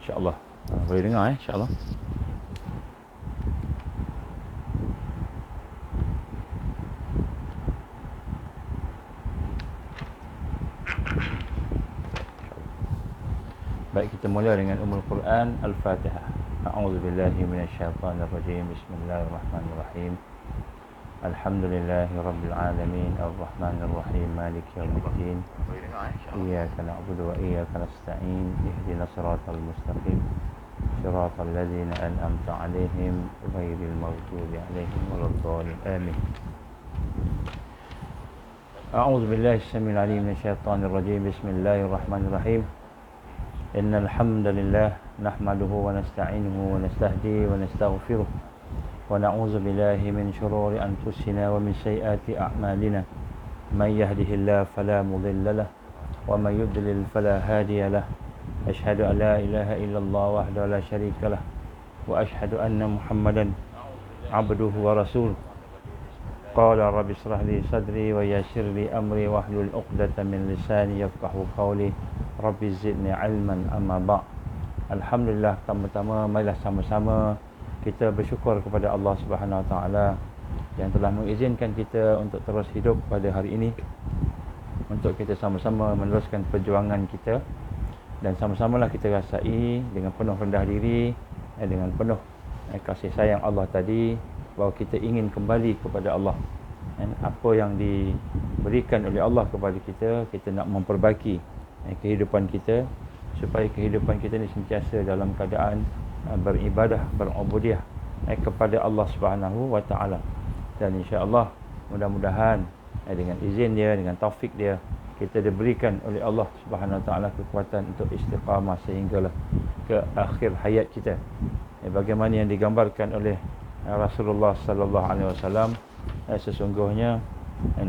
InsyaAllah boleh dengar InsyaAllah. Baik, kita mula dengan Ummul Quran Al-Fatihah. A'udzubillahi minasyaitonirrajim. Bismillahirrahmanirrahim. Alhamdulillahi rabbil alamin arrahmanir rahim maliki yaumiddin. Iyyaka na'budu wa iyyaka nasta'in. Ihdinas siratal mustaqim. Siratal ladzina an'amta 'alaihim ghairil maghdubi 'alaihim waladdallin. Amin. A'udzubillahi as-sami'il 'alim minasyaitonir rajim. Bismillahirrahmanirrahim. إن الحمد لله نحمده ونستعينه ونستهديه ونستغفره ونعوذ بالله من شرور أنفسنا ومن سيئات أعمالنا من يهده الله فلا مضل له ومن يضلل فلا هادي له أشهد أن لا إله إلا الله وحده لا شريك له وأشهد أن محمدا عبده ورسوله قال رب اشرح لي صدري ويسر لي أمري واحلل عقدة من لساني يفقهوا قولي Rabbi zidni ilman amma ba'. Alhamdulillah, pertama-tama marilah sama-sama kita bersyukur kepada Allah Subhanahu Wa Taala yang telah mengizinkan kita untuk terus hidup pada hari ini, untuk kita sama-sama meneruskan perjuangan kita, dan sama-samalah kita rasai dengan penuh rendah diri, dengan penuh kasih sayang Allah tadi, bahawa kita ingin kembali kepada Allah. Apa yang diberikan oleh Allah kepada kita, kita nak memperbaiki kehidupan kita supaya kehidupan kita ni sentiasa dalam keadaan beribadah, berubudiah kepada Allah Subhanahu Wa Taala. Dan insya-Allah mudah-mudahan dengan izin dia, dengan taufik dia, kita diberikan oleh Allah Subhanahu Wa Taala kekuatan untuk istiqamah sehinggalah ke akhir hayat kita. Bagaimana yang digambarkan oleh Rasulullah sallallahu alaihi wasallam, sesungguhnya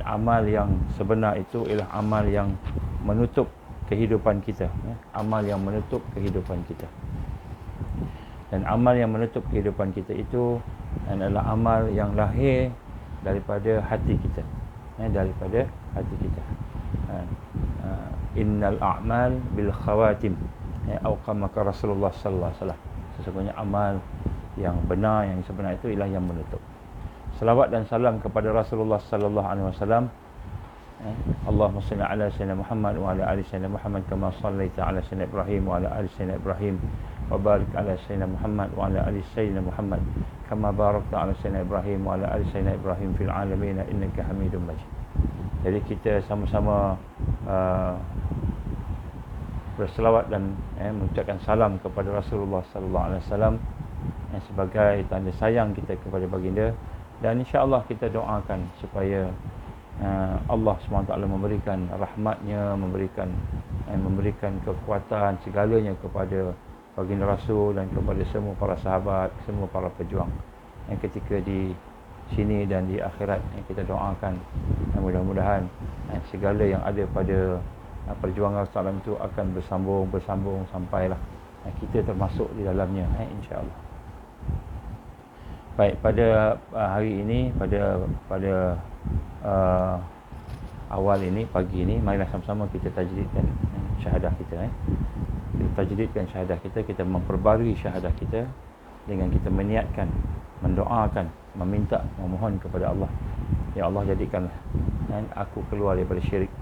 amal yang sebenar itu ialah amal yang menutup kehidupan kita, amal yang menutup kehidupan kita. Dan amal yang menutup kehidupan kita itu adalah amal yang lahir daripada hati kita, daripada hati kita. Innal a'mal bil khawatim, atau kama Rasulullah sallallahu alaihi wasallam. Sesungguhnya amal yang benar, yang sebenar itu ialah yang menutup. Selawat dan salam kepada Rasulullah sallallahu alaihi wasallam. Allahumma salli ala sayyidina Muhammad wa ala ali sayyidina Muhammad kama sallaita ala sayyidina Ibrahim wa ala ali sayyidina Ibrahim wa barik ala sayyidina Muhammad wa ala ali sayyidina Muhammad kama barakta ala sayyidina Ibrahim wa ala ali sayyidina Ibrahim fil alamin innaka Hamidum Majid. Jadi kita sama-sama berselawat dan mengucapkan salam kepada Rasulullah sallallahu alaihi wasallam sebagai tanda sayang kita kepada baginda, dan insya-Allah kita doakan supaya Allah SWT memberikan rahmatnya, memberikan kekuatan segalanya kepada baginda Rasul dan kepada semua para sahabat, semua para pejuang yang ketika di sini dan di akhirat. Kita doakan mudah-mudahan segala yang ada pada perjuangan Rasulullah itu akan bersambung sampailah kita termasuk di dalamnya, insya-Allah. Baik, pada hari ini, pada awal ini, pagi ini, marilah sama-sama kita tajdidkan syahadah kita. Kita tajdidkan syahadah kita, kita memperbarui syahadah kita dengan kita meniatkan, mendoakan, meminta, memohon kepada Allah. Ya Allah, jadikanlah aku keluar daripada syirik,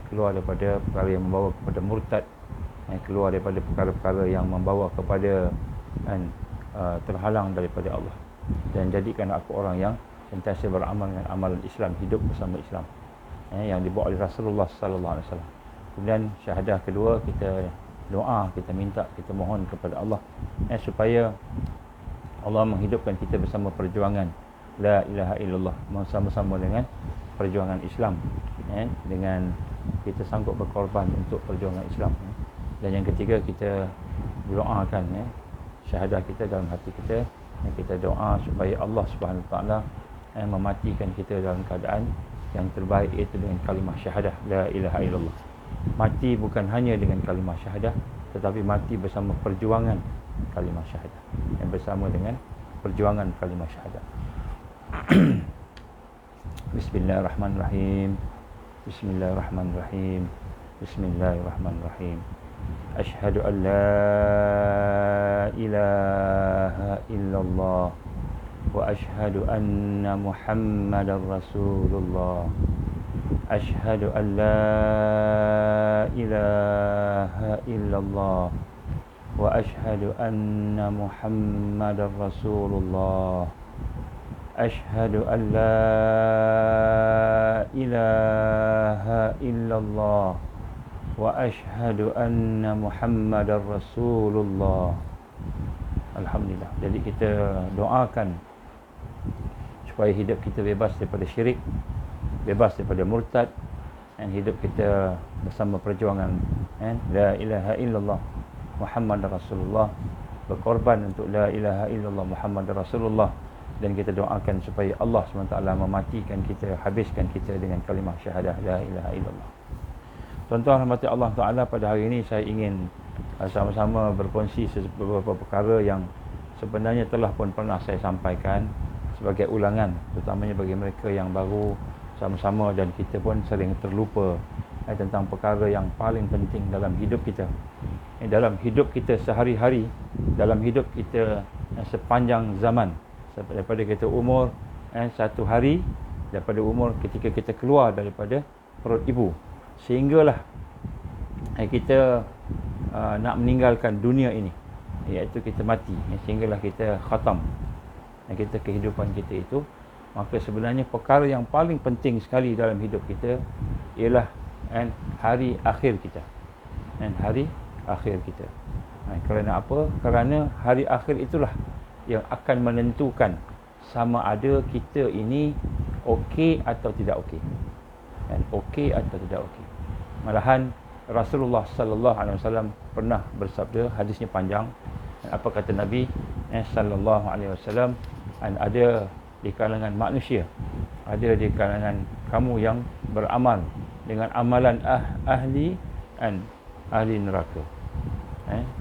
keluar daripada perkara yang membawa kepada murtad, keluar daripada perkara-perkara yang membawa kepada terhalang daripada Allah, dan jadikan aku orang yang sentiasa beramal dengan amalan Islam, hidup bersama Islam yang dibawa oleh Rasulullah sallallahu alaihi wasallam. Kemudian syahadah kedua, kita doa, kita minta, kita mohon kepada Allah supaya Allah menghidupkan kita bersama perjuangan la ilaha illallah, bersama-sama dengan perjuangan Islam, dengan kita sanggup berkorban untuk perjuangan Islam. Dan yang ketiga, kita doakan syahadah kita dalam hati kita, kita doa supaya Allah Subhanahu Wa Taala mematikan kita dalam keadaan yang terbaik, iaitu dengan kalimah syahadah la ilaha illallah. Mati bukan hanya dengan kalimah syahadah, tetapi mati bersama perjuangan kalimah syahadah, yang bersama dengan perjuangan kalimah syahadah. Bismillahirrahmanirrahim. Bismillahirrahmanirrahim. Bismillahirrahmanirrahim. أشهد أن لا إله إلا الله وأشهد أن محمدا رسول الله أشهد أن لا إله إلا الله وأشهد أن محمدا رسول الله أشهد أن لا إله إلا الله وأشهد أن محمدا رسول الله. Alhamdulillah. Jadi kita doakan supaya hidup kita bebas daripada syirik, bebas daripada murtad, dan hidup kita bersama perjuangan la ilaha illallah Muhammad Rasulullah, berkorban untuk la ilaha illallah Muhammad Rasulullah, dan kita doakan supaya Allah SWT mematikan kita, habiskan kita dengan kalimah syahadah la ilaha illallah. Tuan-tuan rahmati Allah Ta'ala, pada hari ini saya ingin sama-sama berkongsi beberapa perkara yang sebenarnya telah pun pernah saya sampaikan sebagai ulangan, terutamanya bagi mereka yang baru sama-sama, dan kita pun sering terlupa tentang perkara yang paling penting dalam hidup kita, dalam hidup kita sehari-hari, dalam hidup kita sepanjang zaman, daripada kita umur satu hari, daripada umur ketika kita keluar daripada perut ibu, sehinggalah kita nak meninggalkan dunia ini, iaitu kita mati, sehinggalah kita khatam kita kehidupan kita itu. Maka sebenarnya perkara yang paling penting sekali dalam hidup kita ialah hari akhir kita, hari akhir kita. Kerana apa? Kerana hari akhir itulah yang akan menentukan sama ada kita ini okey atau tidak okey, okey atau tidak okey. Malahan Rasulullah sallallahu alaihi wasallam pernah bersabda, hadisnya panjang. Apa kata Nabi sallallahu alaihi wasallam? Ada di kalangan manusia, ada di kalangan kamu yang beramal dengan amalan ahli neraka.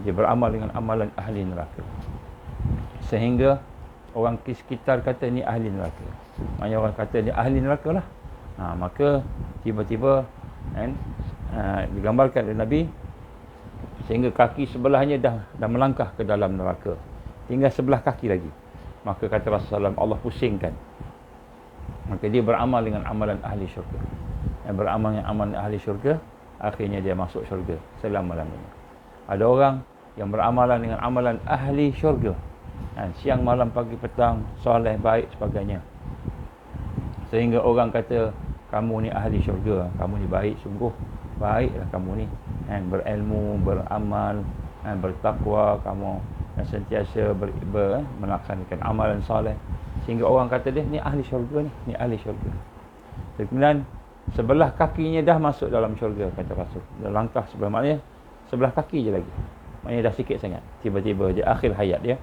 Dia beramal dengan amalan ahli neraka, sehingga orang di sekitar kata ni ahli neraka. Maknanya orang kata ni ahli neraka lah. Maka tiba-tiba digambarkan oleh Nabi, sehingga kaki sebelahnya dah melangkah ke dalam neraka, tinggal sebelah kaki lagi. Maka kata Rasulullah SAW, Allah pusingkan. Maka dia beramal dengan amalan ahli syurga, beramal dengan amalan ahli syurga, akhirnya dia masuk syurga selama-lamanya. Ada orang yang beramalan dengan amalan ahli syurga, siang malam pagi petang, soleh, baik sebagainya, sehingga orang kata kamu ni ahli syurga, kamu ni baik, sungguh baiklah kamu ni, berilmu, beramal, bertakwa, kamu sentiasa melaksanakan amalan soleh, sehingga orang kata dia ni ahli syurga ni ahli syurga. Kemudian sebelah kakinya dah masuk dalam syurga, kata Rasul. Dah langkah sebelah, maknanya sebelah kaki je lagi, maknanya dah sikit sangat. Tiba-tiba di akhir hayat dia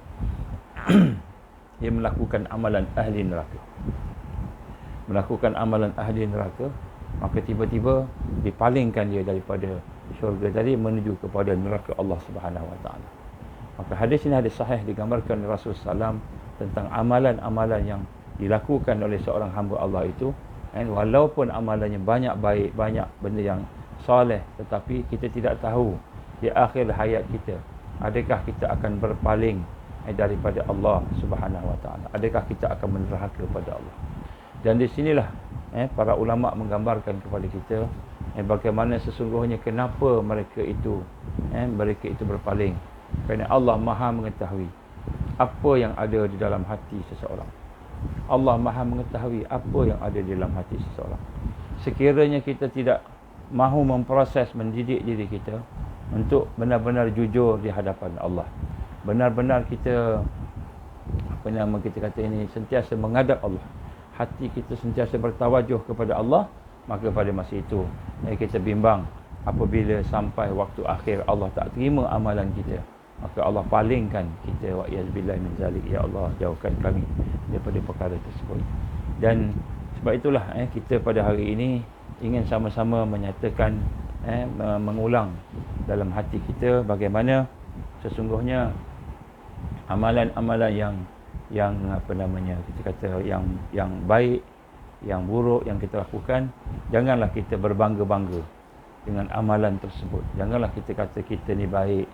dia melakukan amalan ahli neraka, melakukan amalan ahli neraka. Maka tiba-tiba dipalingkan dia daripada syurga tadi menuju kepada neraka Allah Subhanahu Wa Taala. Maka hadis ini hadis sahih, digambarkan oleh Rasulullah SAW tentang amalan-amalan yang dilakukan oleh seorang hamba Allah itu, walaupun amalannya banyak baik, banyak benda yang soleh, tetapi kita tidak tahu di akhir hayat kita, adakah kita akan berpaling daripada Allah Subhanahu Wa Taala, adakah kita akan menderhaka kepada Allah. Dan di sinilah para ulama menggambarkan kepada kita bagaimana sesungguhnya kenapa mereka itu berpaling. Kerana Allah Maha mengetahui apa yang ada di dalam hati seseorang. Allah Maha mengetahui apa yang ada di dalam hati seseorang. Sekiranya kita tidak mahu memproses, mendidik diri kita untuk benar-benar jujur di hadapan Allah, benar-benar kita sentiasa menghadap Allah, hati kita sentiasa bertawajuh kepada Allah, maka pada masa itu kita bimbang apabila sampai waktu akhir Allah tak terima amalan kita, maka Allah palingkan kita, wa iyazbillah min zalik, ya Allah jauhkan kami daripada perkara tersebut. Dan sebab itulah kita pada hari ini ingin sama-sama menyatakan, mengulang dalam hati kita bagaimana sesungguhnya amalan-amalan yang kita kata yang baik, yang buruk yang kita lakukan, janganlah kita berbangga-bangga. dengan amalan tersebut. Janganlah kita kata kita ni baik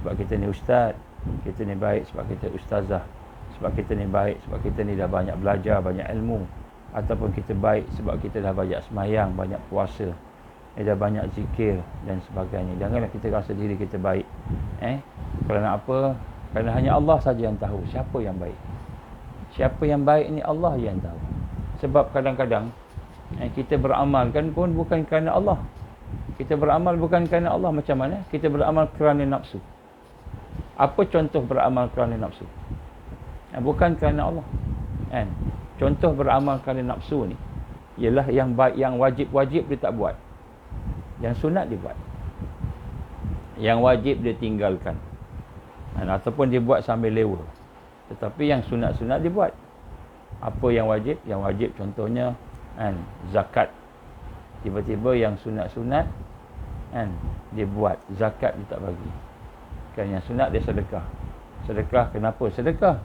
sebab kita ni ustaz, kita ni baik sebab kita ustazah, sebab kita ni baik sebab kita ni dah banyak belajar, banyak ilmu, ataupun kita baik sebab kita dah banyak semayang, banyak puasa, dah banyak zikir dan sebagainya. Janganlah kita rasa diri kita baik. Kerana apa? Kerana hanya Allah saja yang tahu siapa yang baik. Siapa yang baik ni Allah yang tahu. Sebab kadang-kadang kita beramal kan pun bukan kerana Allah. Kita beramal bukan kerana Allah. Macam mana? Kita beramal kerana nafsu. Apa contoh beramal kerana nafsu? Bukan kerana Allah. Contoh beramal kerana nafsu ni ialah yang baik, yang wajib-wajib dia tak buat. Yang sunat dia buat. Yang wajib dia tinggalkan. Ataupun dia buat sambil lewa. Tetapi yang sunat-sunat dia buat. Apa yang wajib? Yang wajib contohnya zakat. Tiba-tiba yang sunat-sunat dia buat, zakat dia tak bagi. Kan yang sunat dia sedekah. Sedekah kenapa sedekah?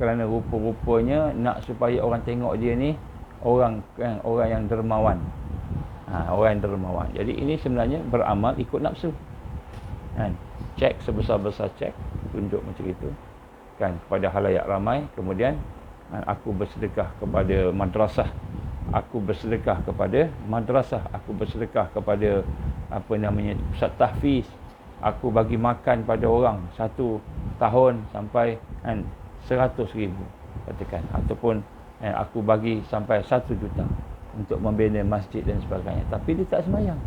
Kerana rupa-rupanya nak supaya orang tengok dia ni orang yang dermawan. Orang yang dermawan. Jadi ini sebenarnya beramal ikut nafsu. Cek sebesar-besar cek, tunjuk macam itu kan kepada halayak ramai. Kemudian aku bersedekah kepada madrasah, aku bersedekah kepada madrasah, aku bersedekah kepada pusat tahfiz, aku bagi makan pada orang 1 tahun sampai 100,000 katakan, ataupun aku bagi sampai 1 juta untuk membina masjid dan sebagainya. Tapi dia tak sembahyang.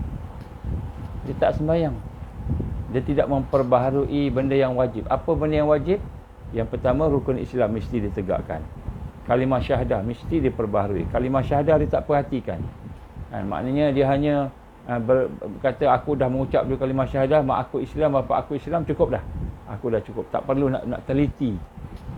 Dia tak sembahyang. Dia tidak memperbaharui benda yang wajib. Apa benda yang wajib? Yang pertama, rukun Islam mesti ditegakkan. Kalimah syahadah mesti diperbaharui. Kalimah syahadah dia tak perhatikan. Maknanya dia hanya kata aku dah mengucap dua kalimah syahadah, mak aku Islam, bapa aku Islam, cukup dah. Aku dah cukup. Tak perlu nak teliti.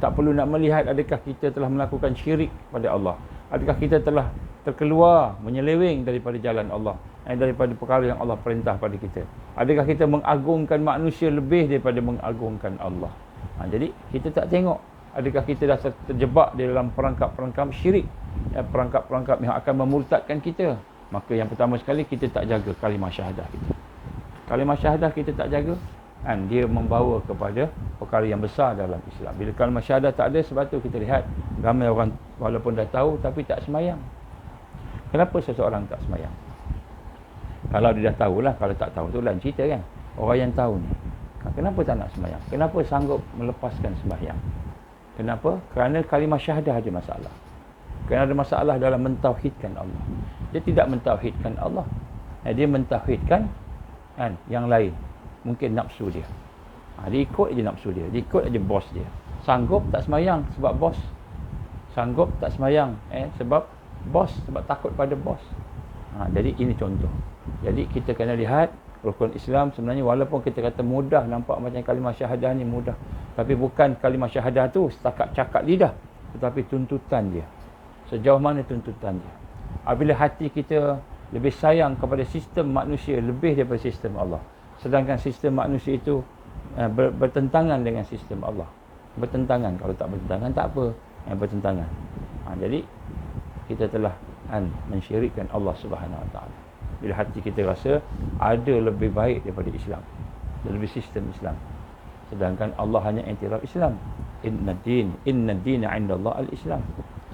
Tak perlu nak melihat adakah kita telah melakukan syirik pada Allah. Adakah kita telah terkeluar, menyeleweng daripada jalan Allah, daripada perkara yang Allah perintah pada kita. Adakah kita mengagungkan manusia lebih daripada mengagungkan Allah. Jadi kita tak tengok adakah kita dah terjebak di dalam perangkap-perangkap syirik, perangkap-perangkap yang akan memurtadkan kita. Maka yang pertama sekali, kita tak jaga kalimah syahadah kita. Kalimah syahadah kita tak jaga, dia membawa kepada perkara yang besar dalam Islam. Bila kalimah syahadah tak ada, sebab tu kita lihat ramai orang walaupun dah tahu tapi tak semayang. Kenapa seseorang tak semayang? Kalau dia dah tahulah, kalau tak tahu tu lain cerita kan. Orang yang tahu ni, kenapa tak nak semayang? Kenapa sanggup melepaskan sembahyang? Kenapa? Kerana kalimah syahadah ada masalah. Kerana ada masalah dalam mentauhidkan Allah. Dia tidak mentauhidkan Allah. Dia mentauhidkan yang lain. Mungkin nafsu dia. Dia ikut je nafsu dia. Dia ikut je bos dia. Sanggup tak semayang sebab bos. Sanggup tak semayang sebab bos, sebab takut pada bos. Jadi ini contoh. Jadi kita kena lihat rukun Islam sebenarnya, walaupun kita kata mudah, nampak macam kalimah syahadah ni mudah, tapi bukan kalimah syahadah tu setakat cakap lidah, tetapi tuntutan dia. Sejauh mana tuntutan dia. Apabila hati kita lebih sayang kepada sistem manusia lebih daripada sistem Allah, sedangkan sistem manusia itu bertentangan dengan sistem Allah. Bertentangan. Kalau tak bertentangan tak apa, bertentangan. Jadi kita telah mensyirikkan Allah Subhanahu Wa Taala. Bila hati kita rasa ada lebih baik daripada Islam, lebih sistem Islam, sedangkan Allah hanya iktiraf Islam. Inna dina 'inda Allah al-Islam.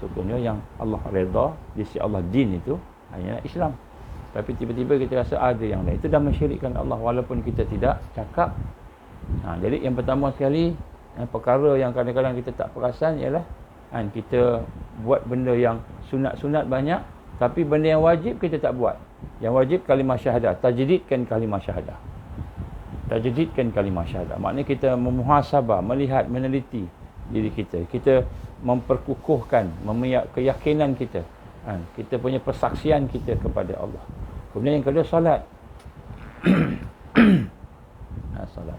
Sesungguhnya yang Allah redha di sisi Allah, din itu hanya Islam. Tapi tiba-tiba kita rasa ada yang lain, itu dah mensyirikkan Allah walaupun kita tidak cakap. Jadi yang pertama sekali, perkara yang kadang-kadang kita tak perasan ialah kita buat benda yang sunat-sunat banyak, tapi benda yang wajib kita tak buat. Yang wajib kalimah syahadah, tajdidkan kalimah syahadah. Tajdidkan kalimah syahadah. Maknanya kita memuhasabah, melihat, meneliti diri kita. Kita memperkukuhkan, keyakinan kita. Kita punya persaksian kita kepada Allah. Kemudian yang kedua, solat. Solat.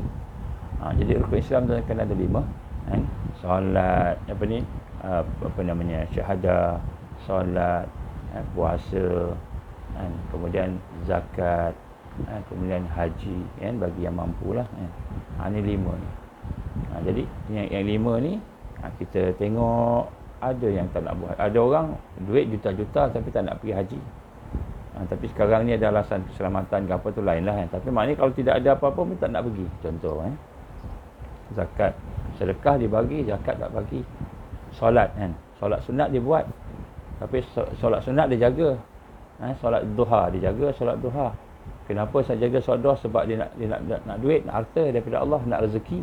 Jadi rukun Islam tu kena ada 5. Solat, syahadah, solat, puasa, kemudian zakat, kemudian haji, bagi yang mampu lah. Ini 5 ni. Jadi yang 5 ni kita tengok ada yang tak nak buat. Ada orang duit juta-juta tapi tak nak pergi haji. Tapi sekarang ni ada alasan keselamatan ke apa tu lain lah kan. Tapi maknanya kalau tidak ada apa-apa pun tak nak pergi. Contoh zakat, sedekah dia bagi, zakat tak bagi. Solat kan, solat sunat dia buat, tapi solat sunat dia jaga. Solat duha dia jaga, solat duha. Kenapa saya jaga solat duha? Sebab dia nak duit, nak harta daripada Allah, nak rezeki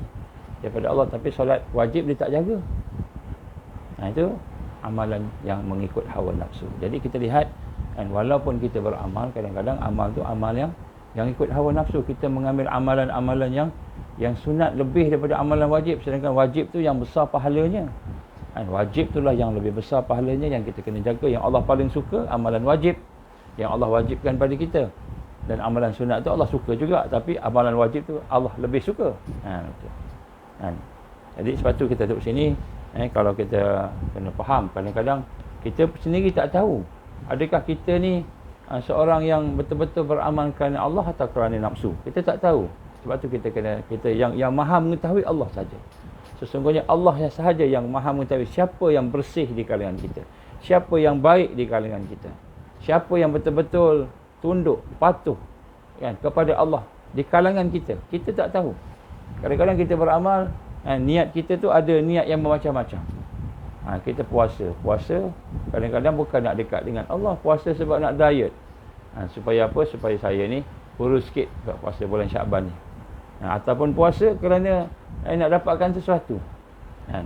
daripada Allah. Tapi solat wajib dia tak jaga. Itu amalan yang mengikut hawa nafsu. Jadi kita lihat, walaupun kita beramal, kadang-kadang amal tu amal yang ikut hawa nafsu. Kita mengambil amalan-amalan yang sunat lebih daripada amalan wajib, sedangkan wajib tu yang besar pahalanya. Wajib itulah yang lebih besar pahalanya, yang kita kena jaga. Yang Allah paling suka amalan wajib, yang Allah wajibkan pada kita. Dan amalan sunat tu Allah suka juga, tapi amalan wajib tu Allah lebih suka. Jadi sebab tu kita duduk sini, kalau kita kena faham, kadang-kadang kita sendiri tak tahu adakah kita ni seorang yang betul-betul beramal kerana Allah atau kerana nafsu. Kita tak tahu. Sebab tu kita yang maha mengetahui Allah saja. Sesungguhnya Allah sahaja yang maha mengetahui siapa yang bersih di kalangan kita, siapa yang baik di kalangan kita, siapa yang betul-betul tunduk, patuh kepada Allah di kalangan kita. Kita tak tahu. Kadang-kadang kita beramal, niat kita tu ada niat yang macam-macam. Kita puasa kadang-kadang bukan nak dekat dengan Allah, puasa sebab nak diet. Supaya apa? Supaya saya ni kurus sikit kat puasa bulan Syaban ni. Ataupun puasa kerana nak dapatkan sesuatu.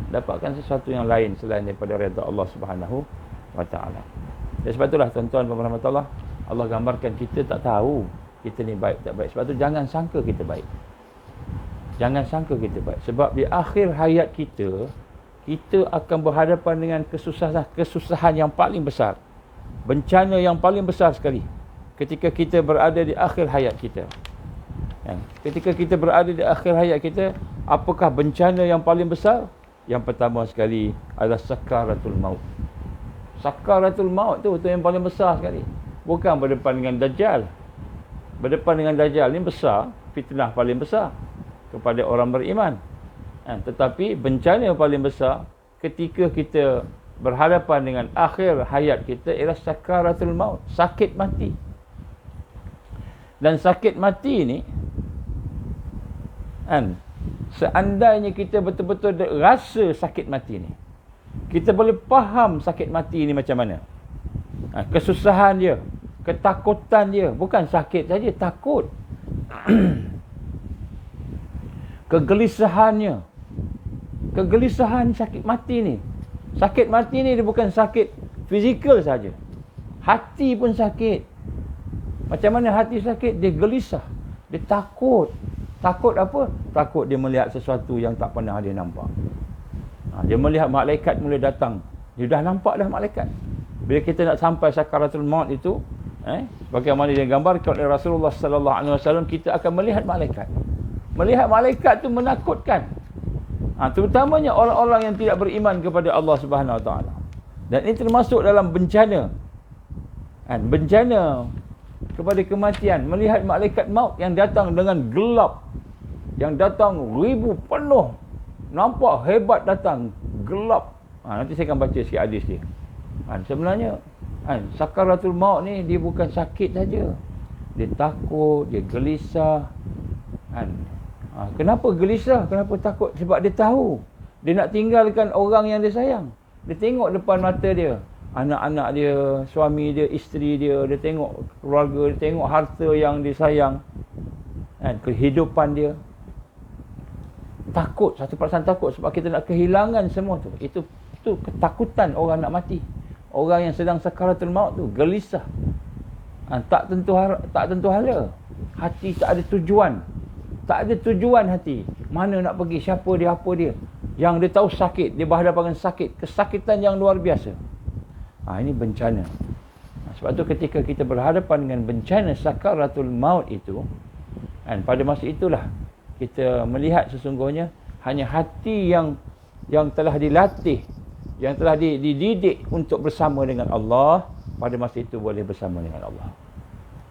Dapatkan sesuatu yang lain selain daripada redha Allah Subhanahu wa taala. Dan sebab itulah tuan-tuan dan puan-puan Allah, Allah gambarkan kita tak tahu kita ni baik tak baik. Sebab tu jangan sangka kita baik. Jangan sangka kita baik. Sebab di akhir hayat kita akan berhadapan dengan kesusahan yang paling besar. Bencana yang paling besar sekali ketika kita berada di akhir hayat kita. Ketika kita berada di akhir hayat kita, apakah bencana yang paling besar? Yang pertama sekali adalah sakaratul maut. Sakaratul maut tu yang paling besar sekali. Bukan berdepan dengan Dajjal. Berdepan dengan Dajjal ni besar, fitnah paling besar kepada orang beriman. Tetapi bencana yang paling besar ketika kita berhadapan dengan akhir hayat kita ialah sakaratul maut, sakit mati. Dan sakit mati ni, seandainya kita betul-betul rasa sakit mati ni, kita boleh faham sakit mati ni macam mana. Kesusahan dia, ketakutan dia, bukan sakit saja, takut. Kegelisahan sakit mati ni. Sakit mati ni dia bukan sakit fizikal saja. Hati pun sakit. Macam mana hati sakit? Dia gelisah. Dia takut. Takut apa? Takut dia melihat sesuatu yang tak pernah dia nampak. Dia melihat malaikat mula datang. Dia dah nampak dah malaikat. Bila kita nak sampai sakaratul maut itu, bagaimana dia gambarkan oleh Rasulullah sallallahu alaihi wasallam, kita akan melihat malaikat. Melihat malaikat tu menakutkan. Terutamanya orang-orang yang tidak beriman kepada Allah Subhanahu Wa Taala. Dan ini termasuk dalam bencana. Bencana kepada kematian. Melihat malaikat maut yang datang dengan gelap. Yang datang ribu penuh. Nampak hebat datang. Gelap. Nanti saya akan baca sikit hadis dia. Sebenarnya sakaratul maut ni dia bukan sakit saja. Dia takut, dia gelisah. Kenapa gelisah? Kenapa takut? Sebab dia tahu dia nak tinggalkan orang yang dia sayang. Dia tengok depan mata dia anak-anak dia, suami dia, isteri dia. Dia tengok keluarga, dia tengok harta yang dia sayang, kehidupan dia. Takut, 1% takut sebab kita nak kehilangan semua tu. Itu ketakutan orang nak mati. Orang yang sedang sakaratul maut tu gelisah. Tak tentu hala. Hati tak ada tujuan. Tak ada tujuan hati. Mana nak pergi, siapa dia, apa dia. Yang dia tahu sakit, dia berhadapan dengan sakit. Kesakitan yang luar biasa. Ini bencana. Sebab tu ketika kita berhadapan dengan bencana sakaratul maut itu, pada masa itulah kita melihat sesungguhnya hanya hati yang telah dilatih, yang telah dididik untuk bersama dengan Allah, pada masa itu boleh bersama dengan Allah.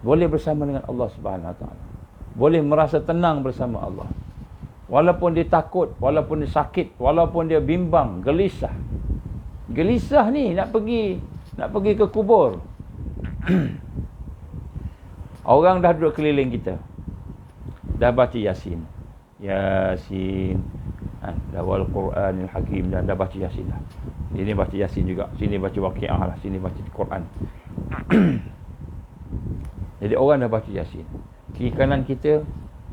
Boleh bersama dengan Allah Subhanahu Wa Taala. Boleh merasa tenang bersama Allah. Walaupun dia takut, walaupun dia sakit, walaupun dia bimbang, gelisah. Gelisah ni nak pergi ke kubur. Orang dah duduk keliling kita, dah baca Yasin. Yasin. Dah wal Quranil Hakim, dah baca Yasin dah. Sini baca Yasin juga, sini baca Waqiah lah, sini baca Quran. Jadi orang dah baca Yasin. Kiri kanan kita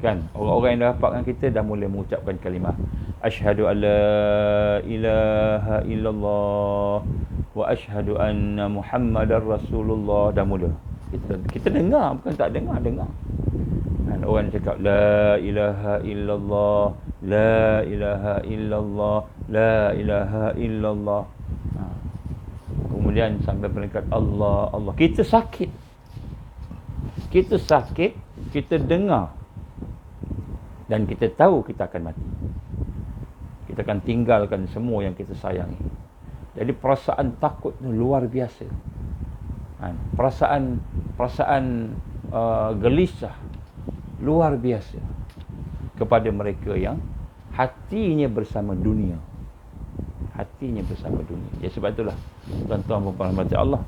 kan, orang-orang yang dah hafal dengan kita dah mula mengucapkan kalimah asyhadu an la ilaha illallah wa asyhadu anna Muhammadar Rasulullah. Dah mula. Kita dengar, bukan tak dengar. Dan orang cakap la ilaha illallah, la ilaha illallah, la ilaha illallah. Kemudian sampai peringkat Allah, Allah. Kita sakit, kita dengar, dan kita tahu kita akan mati. Kita akan tinggalkan semua yang kita sayangi. Jadi perasaan takut itu luar biasa. Perasaan gelisah luar biasa kepada mereka yang hatinya bersama dunia. Jadi sebab itulah tuan-tuan dan puan Allah,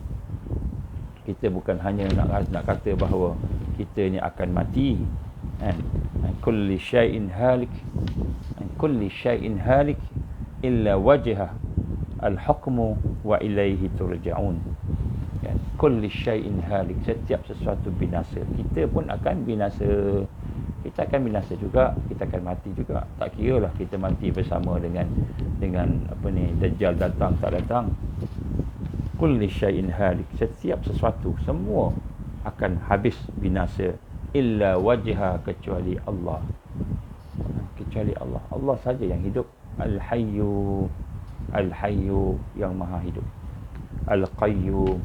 kita bukan hanya nak kata bahawa kita ni akan mati, kulli syai'in halik illa wajhah al-hukmu wa ilaihi turja'un. Kulli syai'in halik, setiap sesuatu binasa. Kita pun akan binasa. Kita akan binasa juga, kita akan mati juga. Tak kira lah kita mati bersama dengan Dajjal datang tak datang. Kulli syai'in halik, setiap sesuatu, semua akan habis binasa, illa wajha, kecuali Allah. Allah saja yang hidup. Al-Hayyu yang maha hidup. Al-Qayyum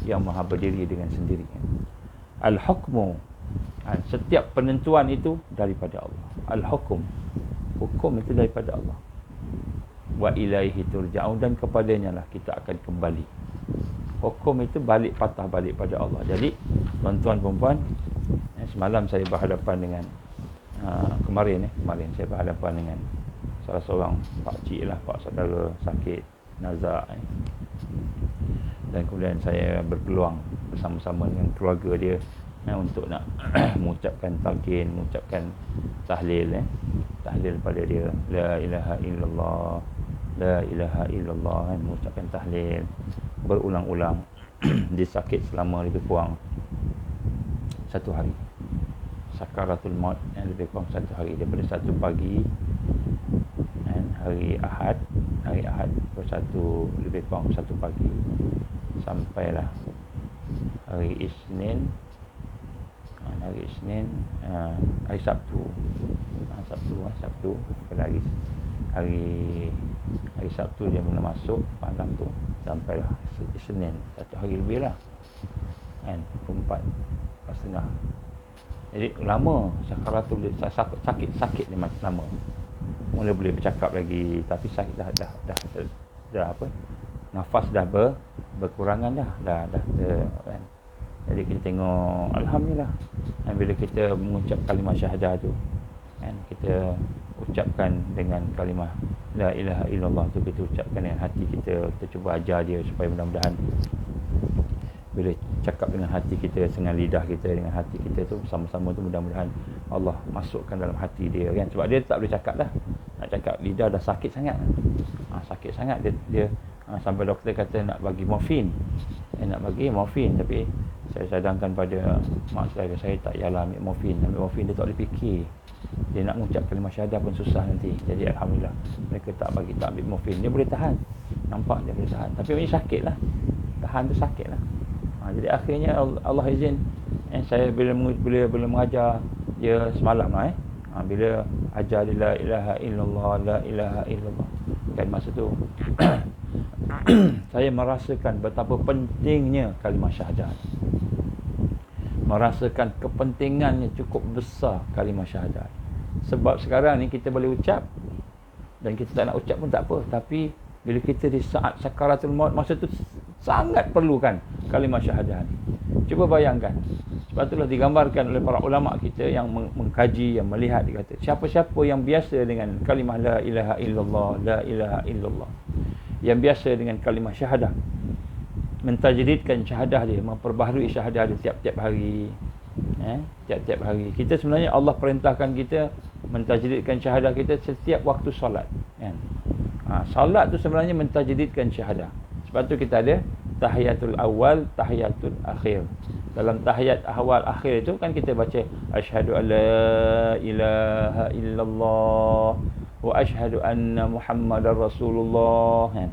yang maha berdiri dengan sendirinya. Al-Hukmu, setiap penentuan itu daripada Allah. Al-Hukum, hukum itu daripada Allah. Wa ilaihi turja'un, dan kepadanya lah kita akan kembali. Hukum itu patah balik pada Allah. Jadi tuan-tuan perempuan, semalam saya berhadapan dengan kemarin saya berhadapan dengan salah seorang pakcik lah, pak saudara sakit nazak, dan kemudian saya berpeluang bersama-sama dengan keluarga dia untuk nak mengucapkan talqin, mengucapkan tahlil pada dia, la ilaha illallah, la ilaha illallah, mengucapkan tahlil berulang-ulang. Dia sakit selama lebih kurang 1 hari, sakaratul maut yang lebih kurang 1 hari, daripada 1 pagi hari Ahad lebih kurang 1 pagi sampailah hari Isnin, hari Sabtu pada hari Sabtu dia mula masuk malam tu, sampailah Isnin, 1 hari lebih lah, 4 setengah. Jadi lama sakaratul, sakit dia masih lama. Mula boleh bercakap lagi, tapi sakit dah apa? Nafas dah berkurangan dah. Kan? Jadi kita tengok, alhamdulillah, bila kita mengucap kalimah syahadah tu, kan, kita ucapkan dengan kalimah la ilaha illallah tu, kita ucapkan dengan hati kita cuba ajar dia supaya mudah-mudahan bila cakap dengan hati kita, dengan lidah kita, dengan hati kita tu sama-sama tu, mudah-mudahan Allah masukkan dalam hati dia, kan. Sebab dia tak boleh cakap dah. Nak cakap, lidah dah sakit sangat. Sakit sangat dia sampai doktor kata nak bagi morfin. Tapi saya cadangkan pada mak saya tak payahlah ambil morfin. Dia tak boleh fikir. Dia nak mengucap kalimah syahadah pun susah nanti. Jadi alhamdulillah mereka tak ambil morfin. Dia boleh tahan. Nampak dia boleh tahan. Tapi macam sakitlah. Tahan tu sakitlah. Jadi akhirnya Allah izin, saya bila mengajar dia semalam lah, bila ajar dia la ilaha illallah, la ilaha illallah, kan, masa tu saya merasakan betapa pentingnya kalimah syahadat, merasakan kepentingannya cukup besar kalimah syahadat. Sebab sekarang ni kita boleh ucap, dan kita tak nak ucap pun tak apa, tapi bila kita di saat sakaratul maut, masa tu sangat perlukan kalimah syahadah ni. Cuba bayangkan. Sebab itulah digambarkan oleh para ulama kita yang mengkaji, yang melihat, dia kata siapa-siapa yang biasa dengan kalimah la ilaha illallah, la ilaha illallah, yang biasa dengan kalimah syahadah, mentajdidkan syahadah dia, memperbaharui syahadah dia tiap-tiap hari, Tiap-tiap hari. Kita sebenarnya Allah perintahkan kita mentajdidkan syahadah kita setiap waktu solat, kan. Solat tu sebenarnya mentajdidkan syahadah. Sebab tu kita ada tahiyatul awal, tahiyatul akhir. Dalam tahiyat awal akhir itu kan kita baca asyhadu alla ilaha illallah wa asyhadu anna muhammadar rasulullah, kan.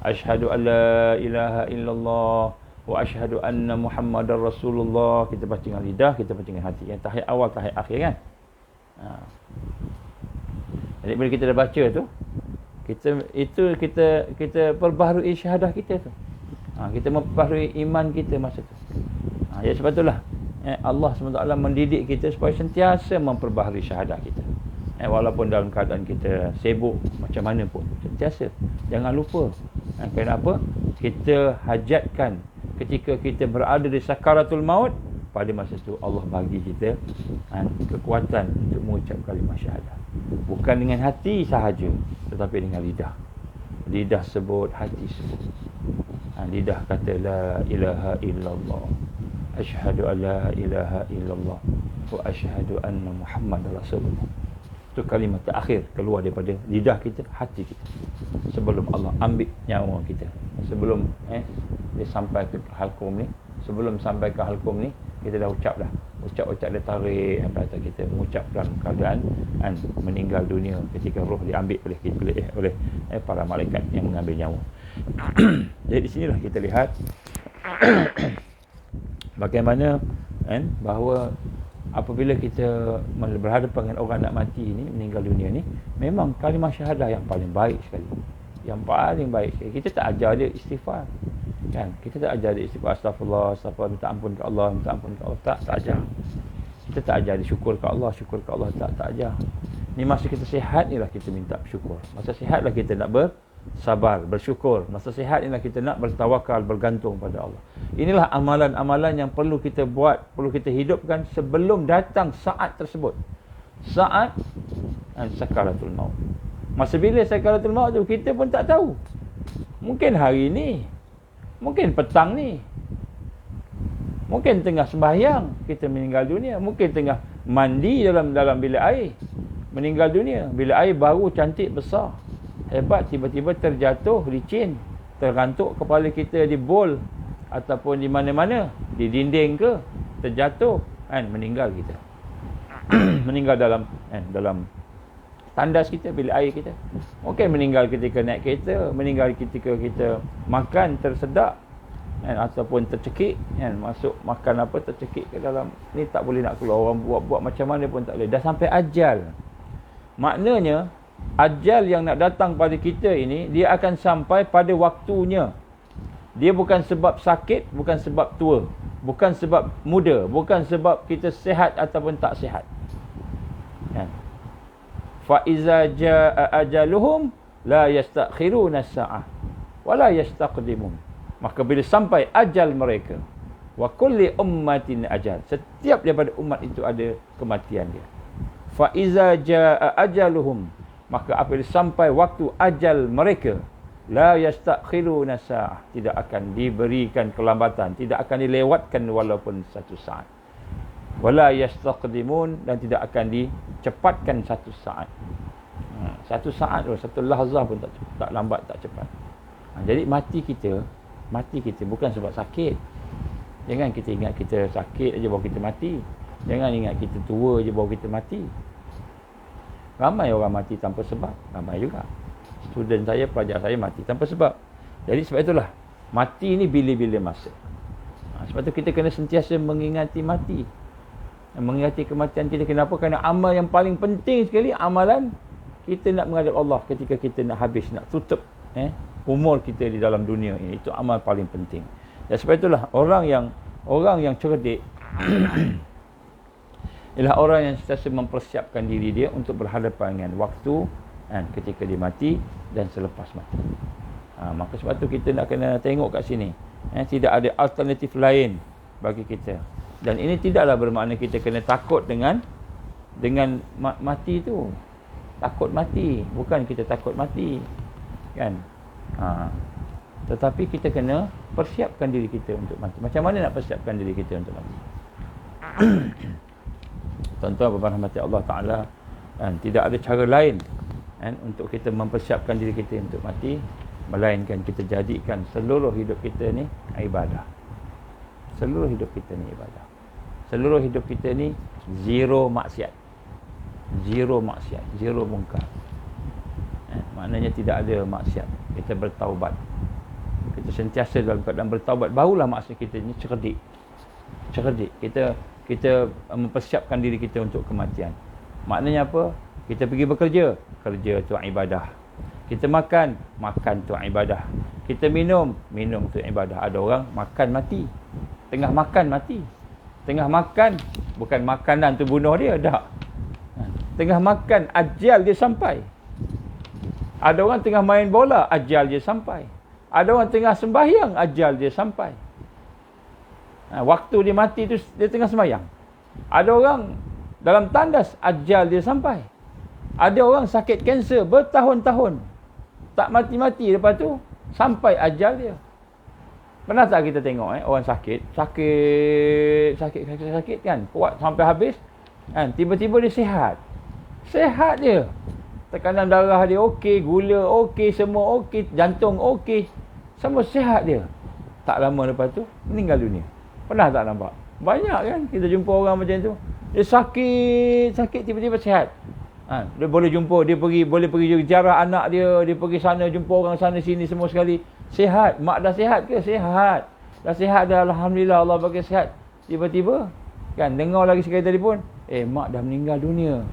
Asyhadu alla ilaha illallah wa asyhadu anna muhammadar rasulullah. Kita baca dengan lidah, kita baca dengan hati. Yang tahiyat awal, tahiyat akhir, kan. Jadi bila kita dah baca tu, kita perbaharui syahadah kita tu. Kita memperbaharui iman kita masa tu. Ya, sebab itulah Allah SWT mendidik kita supaya sentiasa memperbaharui syahadah kita. Walaupun dalam keadaan kita sibuk macam mana pun, sentiasa jangan lupa. Kenapa? Kita hajatkan ketika kita berada di sakaratul maut, pada masa itu Allah bagi kita kekuatan untuk mengucap kalimah syahadah. Bukan dengan hati sahaja, tetapi dengan lidah. Lidah sebut, hati sebut. Lidah kata la ilaha illallah, asyhadu an la ilaha illallah wa asyhadu anna muhammadar rasulullah. Itu kalimat terakhir keluar daripada lidah kita, hati kita, sebelum Allah ambil nyawa kita. Sebelum dia sampai ke halqum ni, sebelum sampai ke halqum ni, kita dah ucap dah. Ucap-ucap dia tarik sampai atas kita, mengucap dalam keadaan meninggal dunia ketika roh diambil oleh para malaikat yang mengambil nyawa. Jadi di sinilah kita lihat bagaimana bahawa apabila kita berhadapan dengan orang nak mati ni, meninggal dunia ni, memang kalimah syahadah yang paling baik sekali. Yang paling baik sekali. Kita tak ajar dia istighfar, kan. Kita tak ajar dia istighfar, astagfirullah, minta ampun ke Allah, minta ampun ke Allah. Tak ajar. Kita tak ajar dia syukur ke Allah, tak ajar. Ni masa kita sihat ni lah kita minta syukur. Masa sihat lah kita nak bersabar, bersyukur. Masa sihat ni lah kita nak bertawakal, bergantung pada Allah. Inilah amalan-amalan yang perlu kita buat, perlu kita hidupkan sebelum datang saat tersebut. Saat sakaratul maut. Masa bila sakaratul maut tu kita pun tak tahu. Mungkin hari ni, mungkin petang ni, mungkin tengah sembahyang kita meninggal dunia, mungkin tengah mandi dalam bilik air meninggal dunia. Bilik air baru cantik besar, hebat, tiba-tiba terjatuh, licin, tergantuk kepala kita di bol ataupun di mana-mana, di dinding ke, terjatuh, meninggal kita. Meninggal dalam tandas kita, bilik air kita. Mungkin meninggal ketika naik kereta, meninggal ketika kita makan tersedak, ataupun tercekik, masuk makan apa tercekik ke dalam ni, tak boleh nak keluar. Orang buat macam mana pun tak boleh. Dah sampai ajal. Maknanya ajal yang nak datang pada kita ini, dia akan sampai pada waktunya. Dia bukan sebab sakit, bukan sebab tua, bukan sebab muda, bukan sebab kita sihat ataupun tak sihat. Fa iza jaa ajaluhum la yastakhiruna as-sa'ah wa la yastaqdimun. Maka bila sampai ajal mereka, wa kulli ummatin ajal, setiap daripada umat itu ada kematian dia. Fa iza jaa ajaluhum, maka apabila sampai waktu ajal mereka, la yastakhiruna as-sa'ah, tidak akan diberikan kelambatan, tidak akan dilewatkan walaupun satu saat. Wala yastaqdimun, dan tidak akan dicepatkan satu saat. Satu saat tu, satu lahzah pun tak lambat, tak cepat. Jadi mati kita bukan sebab sakit. Jangan kita ingat kita sakit aja baru kita mati. Jangan ingat kita tua aja baru kita mati. Ramai orang mati tanpa sebab, ramai juga. Student saya, pelajar saya mati tanpa sebab. Jadi sebab itulah mati ni bila-bila masa. Sebab tu kita kena sentiasa mengingati mati, mengingati kematian kita. Kenapa? Kerana amal yang paling penting sekali, amalan kita nak menghadap Allah ketika kita nak habis, nak tutup umur kita di dalam dunia ini. Itu amal paling penting. Dan sebab itulah orang yang cerdik ialah orang yang sentiasa mempersiapkan diri dia untuk berhadapan dengan waktu ketika dia mati dan selepas mati. Maka sebab tu kita nak kena tengok kat sini. Tidak ada alternatif lain bagi kita. Dan ini tidaklah bermakna kita kena takut dengan mati tu. Takut mati, bukan kita takut mati, kan? Tetapi kita kena persiapkan diri kita untuk mati. Macam mana nak persiapkan diri kita untuk mati? Tuan-tuan berrahmati Allah Ta'ala, tidak ada cara lain untuk kita mempersiapkan diri kita untuk mati, melainkan kita jadikan seluruh hidup kita ni ibadah. Seluruh hidup kita ni ibadah. Seluruh hidup kita ni zero maksiat. Zero maksiat, zero mungkar. Maknanya tidak ada maksiat. Kita bertaubat. Kita sentiasa dalam keadaan bertaubat, barulah maksud kita ni cerdik. Cerdik. Kita mempersiapkan diri kita untuk kematian. Maknanya apa? Kita pergi bekerja, kerja tu ibadah. Kita makan, makan tu ibadah. Kita minum, minum tu ibadah. Ada orang makan mati. Tengah makan mati. Tengah makan, bukan makanan tu bunuh dia, tak. Tengah makan, ajal dia sampai. Ada orang tengah main bola, ajal dia sampai. Ada orang tengah sembahyang, ajal dia sampai. Waktu dia mati tu dia tengah sembahyang. Ada orang dalam tandas, ajal dia sampai. Ada orang sakit kanser bertahun-tahun, tak mati-mati, lepas tu sampai ajal dia. Pernah tak kita tengok orang sakit kan, kuat sampai habis kan, tiba-tiba dia sihat. Sihat dia. Tekanan darah dia okey, gula okey, semua okey, jantung okey. Semua sihat dia. Tak lama lepas tu meninggal dunia. Pernah tak nampak? Banyak kan kita jumpa orang macam tu. Dia sakit tiba-tiba sihat. Dia boleh jumpa, boleh pergi ziarah anak dia pergi sana jumpa orang sana sini semua sekali. Sihat. Mak dah sihat ke? Sihat. Dah sihat dah, alhamdulillah, Allah bagi sihat. Tiba-tiba kan dengar lagi sekali telefon, mak dah meninggal dunia.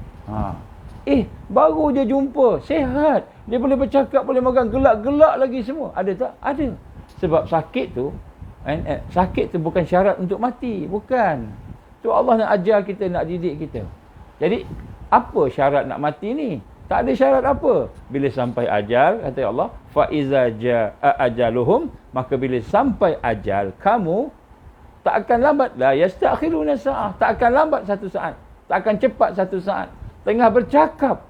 Baru dia jumpa, sihat. Dia boleh bercakap, boleh makan, gelak-gelak lagi semua. Ada tak? Ada. Sebab sakit tu bukan syarat untuk mati, bukan. Tu Allah nak ajar kita, nak didik kita. Jadi apa syarat nak mati ni? Tak ada syarat apa. Bila sampai ajal, kata Allah, fa iza jaa ajaluhum, maka bila sampai ajal kamu, tak akan lambat, la yastakhiruna sa'ah, tak akan lambat satu saat, tak akan cepat satu saat. Tengah bercakap,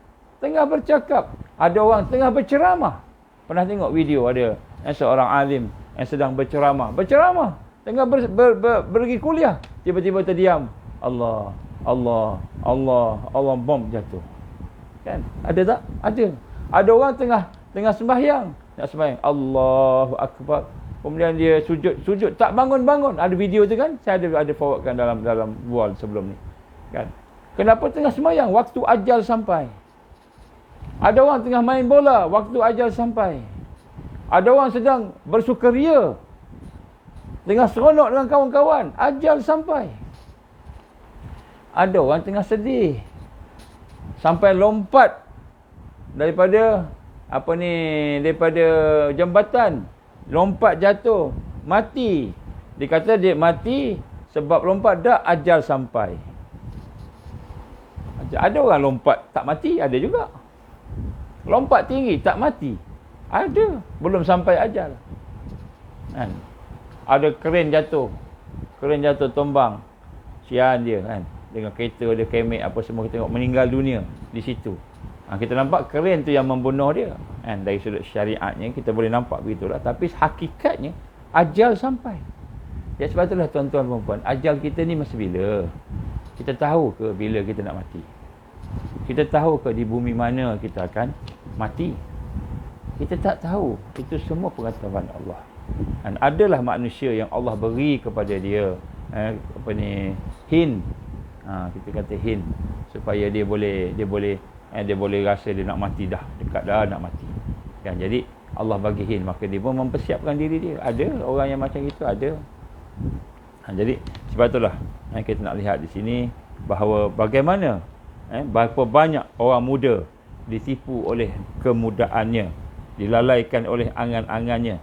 ada orang tengah berceramah. Pernah tengok video ada seorang alim yang sedang berceramah, tengah pergi kuliah, tiba-tiba terdiam. Allah, bom jatuh. Kan? Ada tak? Ada. Ada orang tengah sembahyang, nak sembahyang, Allahu akbar. Kemudian dia sujud tak bangun-bangun. Ada video tu kan? Saya ada forwardkan dalam wall sebelum ni. Kan? Kenapa tengah sembahyang? Waktu ajal sampai. Ada orang tengah main bola, waktu ajal sampai. Ada orang sedang bersukaria, tengah seronok dengan kawan-kawan, ajal sampai. Ada orang tengah sedih, sampai lompat daripada daripada jambatan, lompat jatuh, mati. Dikata dia mati sebab lompat, dah ajal sampai. Ada orang lompat tak mati, ada juga. Lompat tinggi tak mati, ada, belum sampai ajal. Kan? Ada keren jatuh tumbang, sian dia kan, dengan kereta dia, kemek apa semua, kita tengok meninggal dunia di situ. Kita nampak keren tu yang membunuh dia kan. Dari sudut syariatnya kita boleh nampak begitulah, tapi hakikatnya ajal sampai. Ya, sebab itulah tuan-tuan dan puan, ajal kita ni masa bila? Kita tahu ke bila kita nak mati? Kita tahu ke di bumi mana kita akan mati? Kita tak tahu. Itu semua pengetahuan Allah. Dan adalah manusia yang Allah beri kepada dia hin. Kita kata hin, supaya dia boleh rasa dia nak mati dah, dekat dah nak mati. Kan? Jadi Allah bagi hin, maka dia pun mempersiapkan diri dia. Ada orang yang macam itu, ada. Jadi sebab itulah kita nak lihat di sini bahawa bagaimana berapa banyak orang muda ditipu oleh kemudaannya, dilalaikan oleh angan-angannya,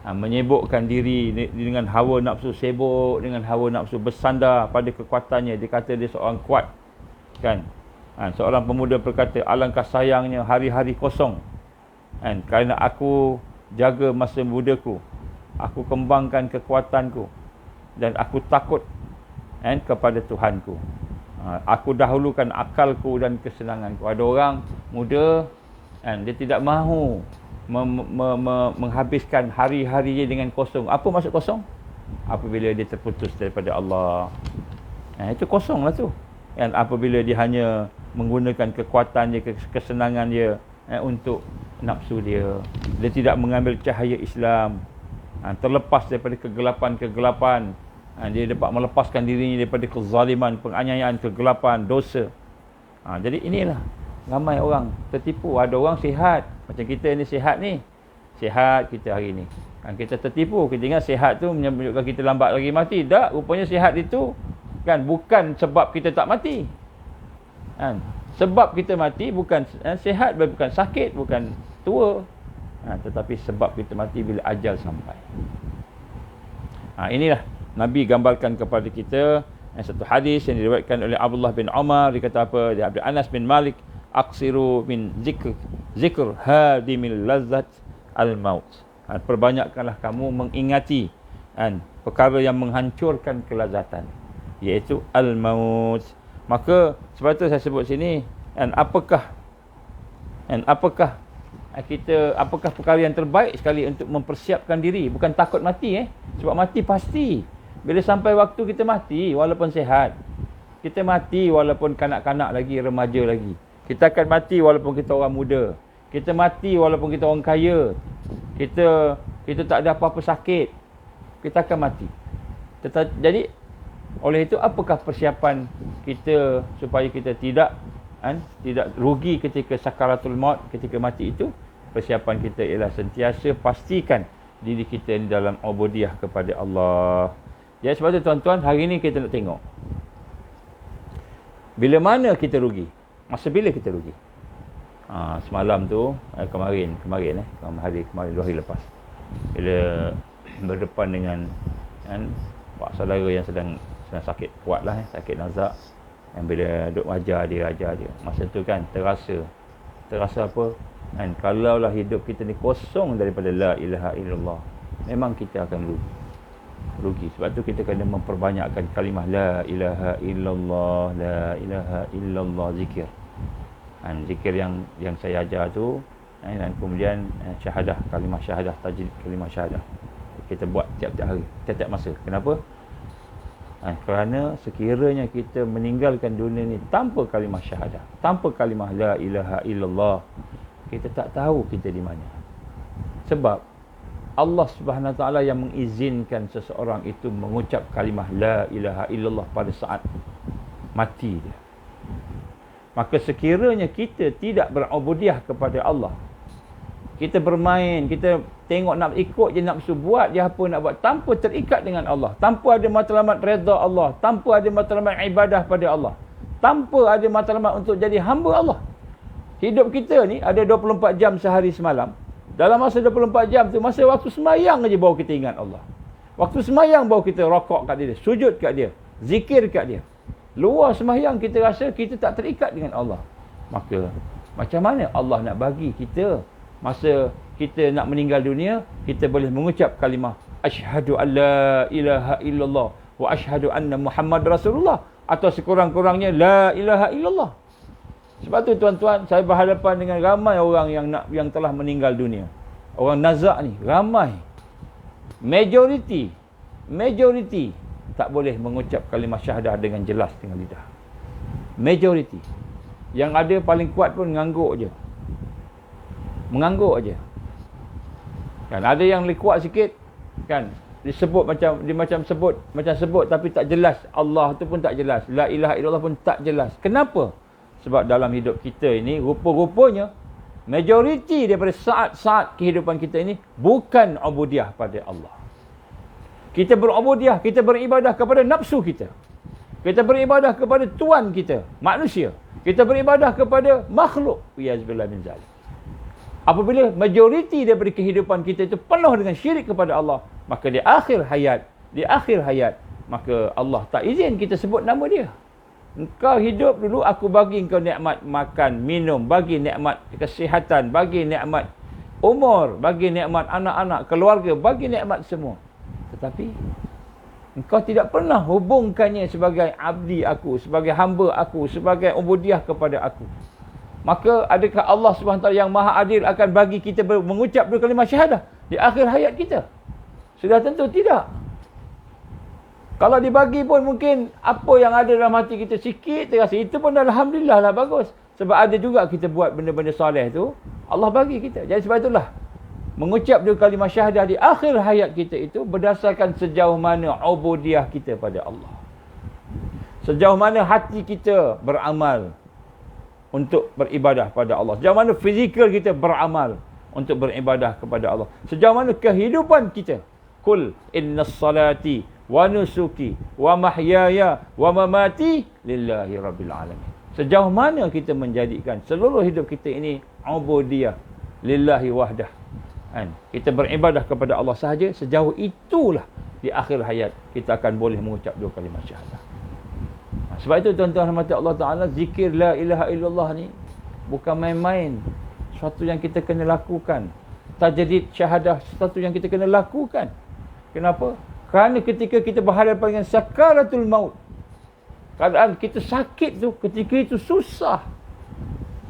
menyibukkan diri dengan hawa nafsu, sibuk dengan hawa nafsu, bersandar pada kekuatannya. Dia kata dia seorang kuat kan. Seorang pemuda berkata, alangkah sayangnya hari-hari kosong kan, kerana aku jaga masa mudaku, aku kembangkan kekuatanku, dan aku takut kepada Tuhanku. Aku dahulukan akalku dan kesenanganku. Ada orang muda dia tidak mahu menghabiskan hari-harinya dengan kosong. Apa maksud kosong? Apabila dia terputus daripada Allah, Itu kosong lah tu. Kan apabila dia hanya menggunakan kekuatan dia, kesenangan dia untuk nafsu dia. Dia tidak mengambil cahaya Islam. Terlepas daripada kegelapan-kegelapan. Dia dapat melepaskan dirinya daripada kezaliman, penganiayaan, kegelapan, dosa. Jadi inilah ramai orang tertipu. Ada orang sihat. Macam kita ni sihat ni. Sihat kita hari ni. Kita tertipu. Kita ingat sihat tu menunjukkan kita lambat lagi mati. Tak. Rupanya sihat itu kan bukan sebab kita tak mati. Sebab kita mati bukan sihat, bukan sakit, bukan tua. Tetapi sebab kita mati bila ajal sampai. Inilah Nabi gambarkan kepada kita satu hadis yang diriwayatkan oleh Abdullah bin Umar. Dia kata apa? Dia Abdul Anas bin Malik, "Aqsiru min zikr hadimil lazzat al-maut." Perbanyakkanlah kamu mengingati perkara yang menghancurkan kelazatan, iaitu al-maut. Maka sebab itu saya sebut sini, apakah perkara yang terbaik sekali untuk mempersiapkan diri? Bukan takut mati sebab mati pasti. Bila sampai waktu kita mati walaupun sihat. Kita mati walaupun kanak-kanak lagi, remaja lagi. Kita akan mati walaupun kita orang muda. Kita mati walaupun kita orang kaya. Kita tak ada apa-apa sakit. Kita akan mati. Jadi oleh itu apakah persiapan kita supaya kita tidak rugi ketika sakaratul maut, ketika mati itu? Persiapan kita ialah sentiasa pastikan diri kita ni dalam ubudiyah kepada Allah. Jadi sebab itu tuan-tuan, hari ni kita nak tengok bila mana kita rugi. Masa bila kita rugi? Semalam tu, kemarin 2 hari lepas, bila berdepan dengan pak saudara yang sedang sakit kuat lah, sakit nazak, yang bila duk ajar dia, masa tu kan terasa apa? Kalaulah hidup kita ni kosong daripada la ilaha illallah, memang kita akan rugi. Sebab tu kita kena memperbanyakkan kalimah la ilaha illallah, la ilaha illallah, zikir. Zikir yang saya ajar tu, dan kemudian syahadah, kalimah syahadah, tajdid kalimah syahadah. Kita buat tiap-tiap hari, tiap-tiap masa. Kenapa? Kerana sekiranya kita meninggalkan dunia ni tanpa kalimah syahadah, tanpa kalimah la ilaha illallah, kita tak tahu kita di mana. Sebab Allah Subhanahu Wa Taala yang mengizinkan seseorang itu mengucap kalimah la ilaha illallah pada saat mati dia. Maka sekiranya kita tidak berubudiyah kepada Allah, kita bermain, kita tengok nak ikut je nafsu, buat je apa nak buat tanpa terikat dengan Allah, tanpa ada matlamat redha Allah, tanpa ada matlamat ibadah pada Allah, tanpa ada matlamat untuk jadi hamba Allah. Hidup kita ni ada 24 jam sehari semalam. Dalam masa 24 jam tu, masa waktu semayang aja baru kita ingat Allah. Waktu semayang baru kita rokok kat dia, sujud kat dia, zikir kat dia. Luar semayang kita rasa kita tak terikat dengan Allah. Maka macam mana Allah nak bagi kita masa kita nak meninggal dunia, kita boleh mengucap kalimah asyhadu an la ilaha illallah wa asyhadu anna Muhammad Rasulullah, atau sekurang-kurangnya la ilaha illallah. Sebab tu tuan-tuan, saya berhadapan dengan ramai orang yang telah meninggal dunia. Orang nazak ni ramai. Majoriti tak boleh mengucap kalimah syahadah dengan jelas dengan lidah. Majoriti. Yang ada paling kuat pun mengangguk je. Kan ada yang lebih kuat sikit, kan disebut macam sebut tapi tak jelas. Allah tu pun tak jelas, la ilaha illallah pun tak jelas. Kenapa? Sebab dalam hidup kita ini, rupa-rupanya majoriti daripada saat-saat kehidupan kita ini bukan ubudiyah pada Allah. Kita berubudiyah, kita beribadah kepada nafsu kita. Kita beribadah kepada tuan kita, manusia. Kita beribadah kepada makhluk. Wa'iyazbillah min zalik. Apabila majoriti daripada kehidupan kita itu penuh dengan syirik kepada Allah, maka di akhir hayat, maka Allah tak izin kita sebut nama dia. Engkau hidup dulu, aku bagi engkau nikmat makan, minum, bagi nikmat kesihatan, bagi nikmat umur, bagi nikmat anak-anak, keluarga, bagi nikmat semua. Tetapi engkau tidak pernah hubungkannya sebagai abdi aku, sebagai hamba aku, sebagai ubudiyah kepada aku. Maka adakah Allah SWT yang maha adil akan bagi kita mengucap dua kalimah syahadah di akhir hayat kita? Sudah tentu tidak. Kalau dibagi pun mungkin apa yang ada dalam hati kita sikit terasa. Itu pun alhamdulillah lah bagus. Sebab ada juga kita buat benda-benda soleh tu, Allah bagi kita. Jadi sebab itulah, mengucap dua kalimah syahadah di akhir hayat kita itu berdasarkan sejauh mana ubudiyah kita pada Allah. Sejauh mana hati kita beramal untuk beribadah pada Allah. Sejauh mana fizikal kita beramal untuk beribadah kepada Allah. Sejauh mana kehidupan kita. Kul innas salati wa nusuki wa mahyaya wa mamati lillahi rabbil alamin. Sejauh mana kita menjadikan seluruh hidup kita ini ubudiyah lillahi wahdah. Kita beribadah kepada Allah sahaja, sejauh itulah di akhir hayat kita akan boleh mengucap dua kalimah syahadah. Sebab itu tuan-tuan rahmati Allah Ta'ala, zikir la ilaha illallah ni bukan main-main. Sesuatu yang kita kena lakukan. Tajdid syahadah sesuatu yang kita kena lakukan. Kenapa? Kerana ketika kita berhadapan dengan sakaratul maut, keadaan kita sakit tu, ketika itu susah.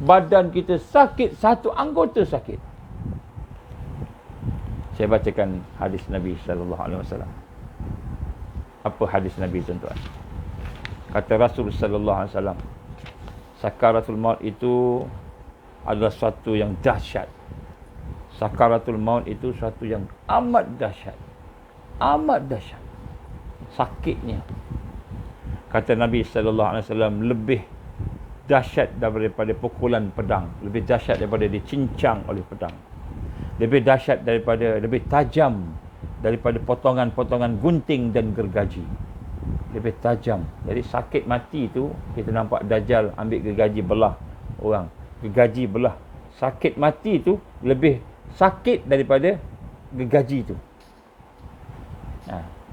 Badan kita sakit, satu anggota sakit. Saya bacakan hadis Nabi SAW. Apa hadis Nabi tuan-tuan? Kata Rasul SAW, sakaratul maut itu adalah sesuatu yang dahsyat. Sakaratul maut itu sesuatu yang amat dahsyat. Amat dahsyat sakitnya. Kata Nabi SAW, lebih dahsyat daripada pukulan pedang, lebih dahsyat daripada dicincang oleh pedang, lebih dahsyat daripada, lebih tajam daripada potongan-potongan gunting dan gergaji. Lebih tajam. Jadi sakit mati tu, kita nampak Dajjal ambil gergaji belah orang, gergaji belah. Sakit mati tu lebih sakit daripada gergaji tu.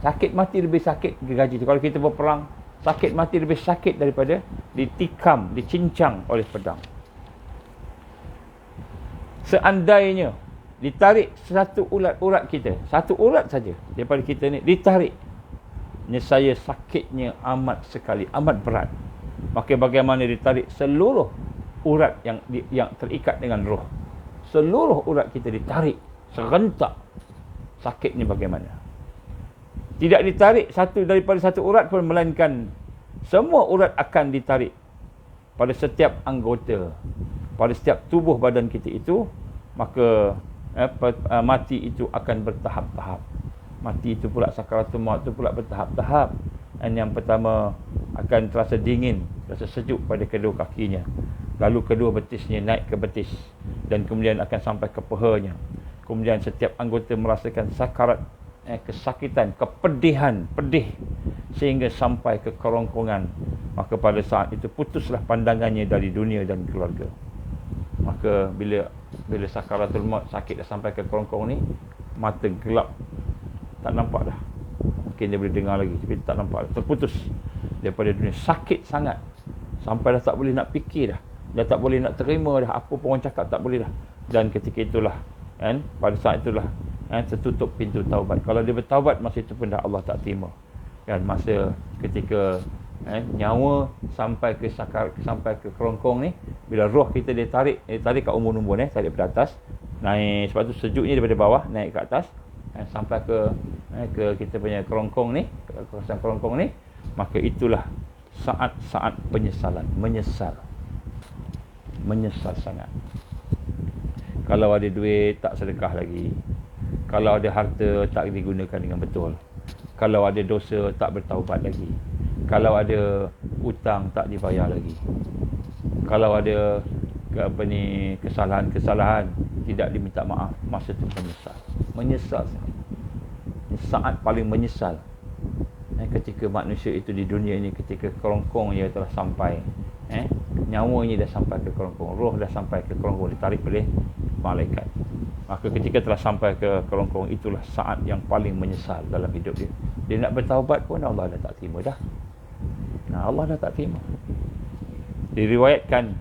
Sakit mati lebih sakit gergaji tu. Kalau kita berperang, sakit mati lebih sakit daripada ditikam, dicincang oleh pedang. Seandainya ditarik satu urat kita, satu urat saja daripada kita ni ditarik, nescaya sakitnya amat sekali, amat berat. Maka bagaimana ditarik seluruh urat yang terikat dengan roh. Seluruh urat kita ditarik serentak. Sakitnya bagaimana? Tidak ditarik satu daripada satu urat pun, melainkan semua urat akan ditarik pada setiap anggota, pada setiap tubuh badan kita itu. Maka mati itu akan bertahap-tahap. Mati itu pula, sakaratul maut itu pula bertahap-tahap. Yang pertama akan terasa dingin, terasa sejuk pada kedua kakinya. Lalu kedua betisnya naik ke betis, dan kemudian akan sampai ke pahanya. Kemudian setiap anggota merasakan sakarat, kesakitan, kepedihan, pedih, sehingga sampai ke kerongkongan. Maka pada saat itu putuslah pandangannya dari dunia dan keluarga. Maka bila sakaratul maut, sakit dah sampai ke kerongkong ni, mata gelap, tak nampak dah. Mungkin dia boleh dengar lagi, tapi tak nampak dah. Terputus daripada dunia. Sakit sangat sampai dah tak boleh nak fikir dah. Dah tak boleh nak terima dah, apa pun orang cakap tak boleh dah. Dan ketika itulah, pada saat itulah tertutup pintu taubat. Kalau dia bertaubat, masa itu pun dah Allah tak terima. Masa ketika nyawa sampai ke kerongkong ni, bila roh kita dia tarik kat umbun-umbun, tarik daripada atas naik, sebab tu sejuknya daripada bawah naik ke atas, sampai ke kita punya kerongkong ni, kawasan kerongkong ni. Maka itulah saat-saat penyesalan, menyesal sangat. Kalau ada duit tak sedekah lagi, kalau ada harta tak digunakan dengan betul, kalau ada dosa tak bertaubat lagi, kalau ada hutang tak dibayar lagi, kalau ada kesalahan tidak diminta maaf, masa itu menyesal sangat. Saat paling menyesal ketika manusia itu di dunia ini, ketika kerongkong ia telah sampai, nyawanya dah sampai ke kerongkong, roh dah sampai ke kerongkong, ditarik oleh malaikat. Maka ketika telah sampai ke kerongkong, itulah saat yang paling menyesal dalam hidup dia. Dia nak bertaubat pun Allah dah tak terima dah. Allah dah tak terima. Diriwayatkan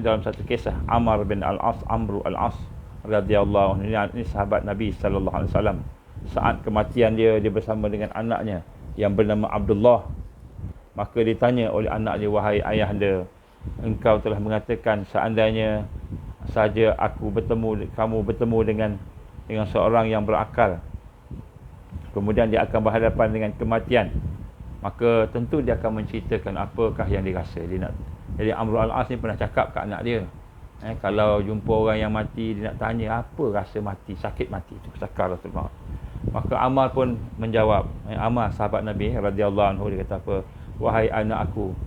dalam satu kisah, Amr bin Al-As, Amru Al-As radhiyallahu anhu, ini sahabat Nabi sallallahu alaihi wasallam. Saat kematian dia bersama dengan anaknya yang bernama Abdullah. Maka ditanya oleh anaknya, wahai ayahanda, engkau telah mengatakan seandainya saja kamu bertemu dengan seorang yang berakal, kemudian dia akan berhadapan dengan kematian, Maka tentu dia akan menceritakan apakah yang dia rasa. Dia nak, jadi Amr al-As ni pernah cakap kat anak dia, kalau jumpa orang yang mati, dia nak tanya apa rasa mati, sakit mati itu, sakaratul maut. Maka Ammar pun menjawab, Ammar sahabat Nabi radhiyallahu anhu, dia kata apa? Wahai anak aku,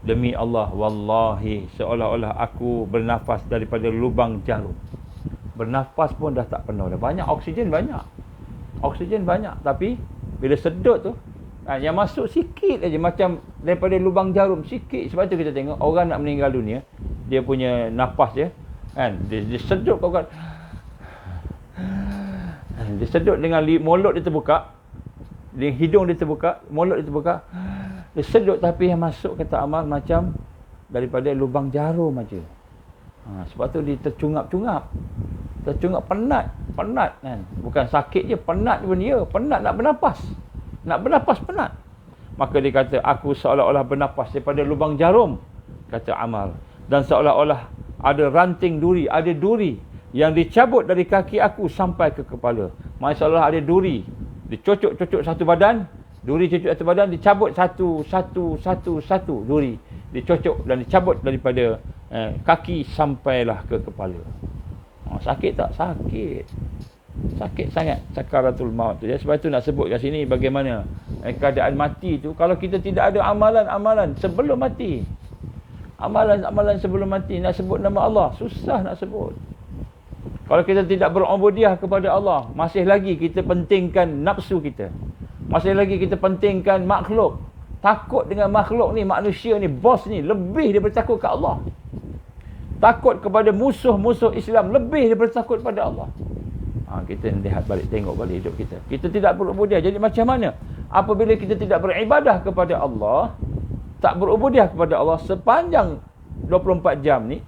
demi Allah, wallahi seolah-olah aku bernafas daripada lubang jarum. Bernafas pun dah tak penuh dah. Banyak oksigen, banyak, tapi bila sedut tu, yang masuk sikit aja, macam daripada lubang jarum sikit. Sebab tu kita tengok orang nak meninggal dunia, dia punya nafas dia kan, dia sedut kau kan, dia sedut dengan mulut dia terbuka, dengan hidung dia terbuka, mulut dia terbuka, dia sedut, tapi yang masuk kata Ammar macam daripada lubang jarum aja. Sebab tu dia tercungap-cungap, penat kan, bukan sakit je, penat pun dia, penat nak bernafas penat. Maka dia kata, aku seolah-olah bernafas daripada lubang jarum, kata Ammar, dan seolah-olah ada ranting duri, ada duri yang dicabut dari kaki aku sampai ke kepala. Maksudnya seolah ada duri dicocok satu badan, duri cocok satu badan, dicabut satu duri, dicocok dan dicabut daripada kaki sampailah ke kepala. Sakit tak? Sakit sangat sakaratul maut tu. Sebab tu nak sebut kat sini bagaimana keadaan mati tu. Kalau kita tidak ada amalan-amalan sebelum mati, amalan-amalan sebelum mati, nak sebut nama Allah susah nak sebut. Kalau kita tidak berubudiah kepada Allah, masih lagi kita pentingkan nafsu kita, masih lagi kita pentingkan makhluk. Takut dengan makhluk ni, manusia ni, bos ni, lebih daripada takut ke Allah. Takut kepada musuh-musuh Islam lebih daripada takut pada Allah. Kita lihat balik, tengok balik hidup kita. Kita tidak berubudiah. Jadi macam mana apabila kita tidak beribadah kepada Allah, tak berubudiah kepada Allah sepanjang 24 jam ni,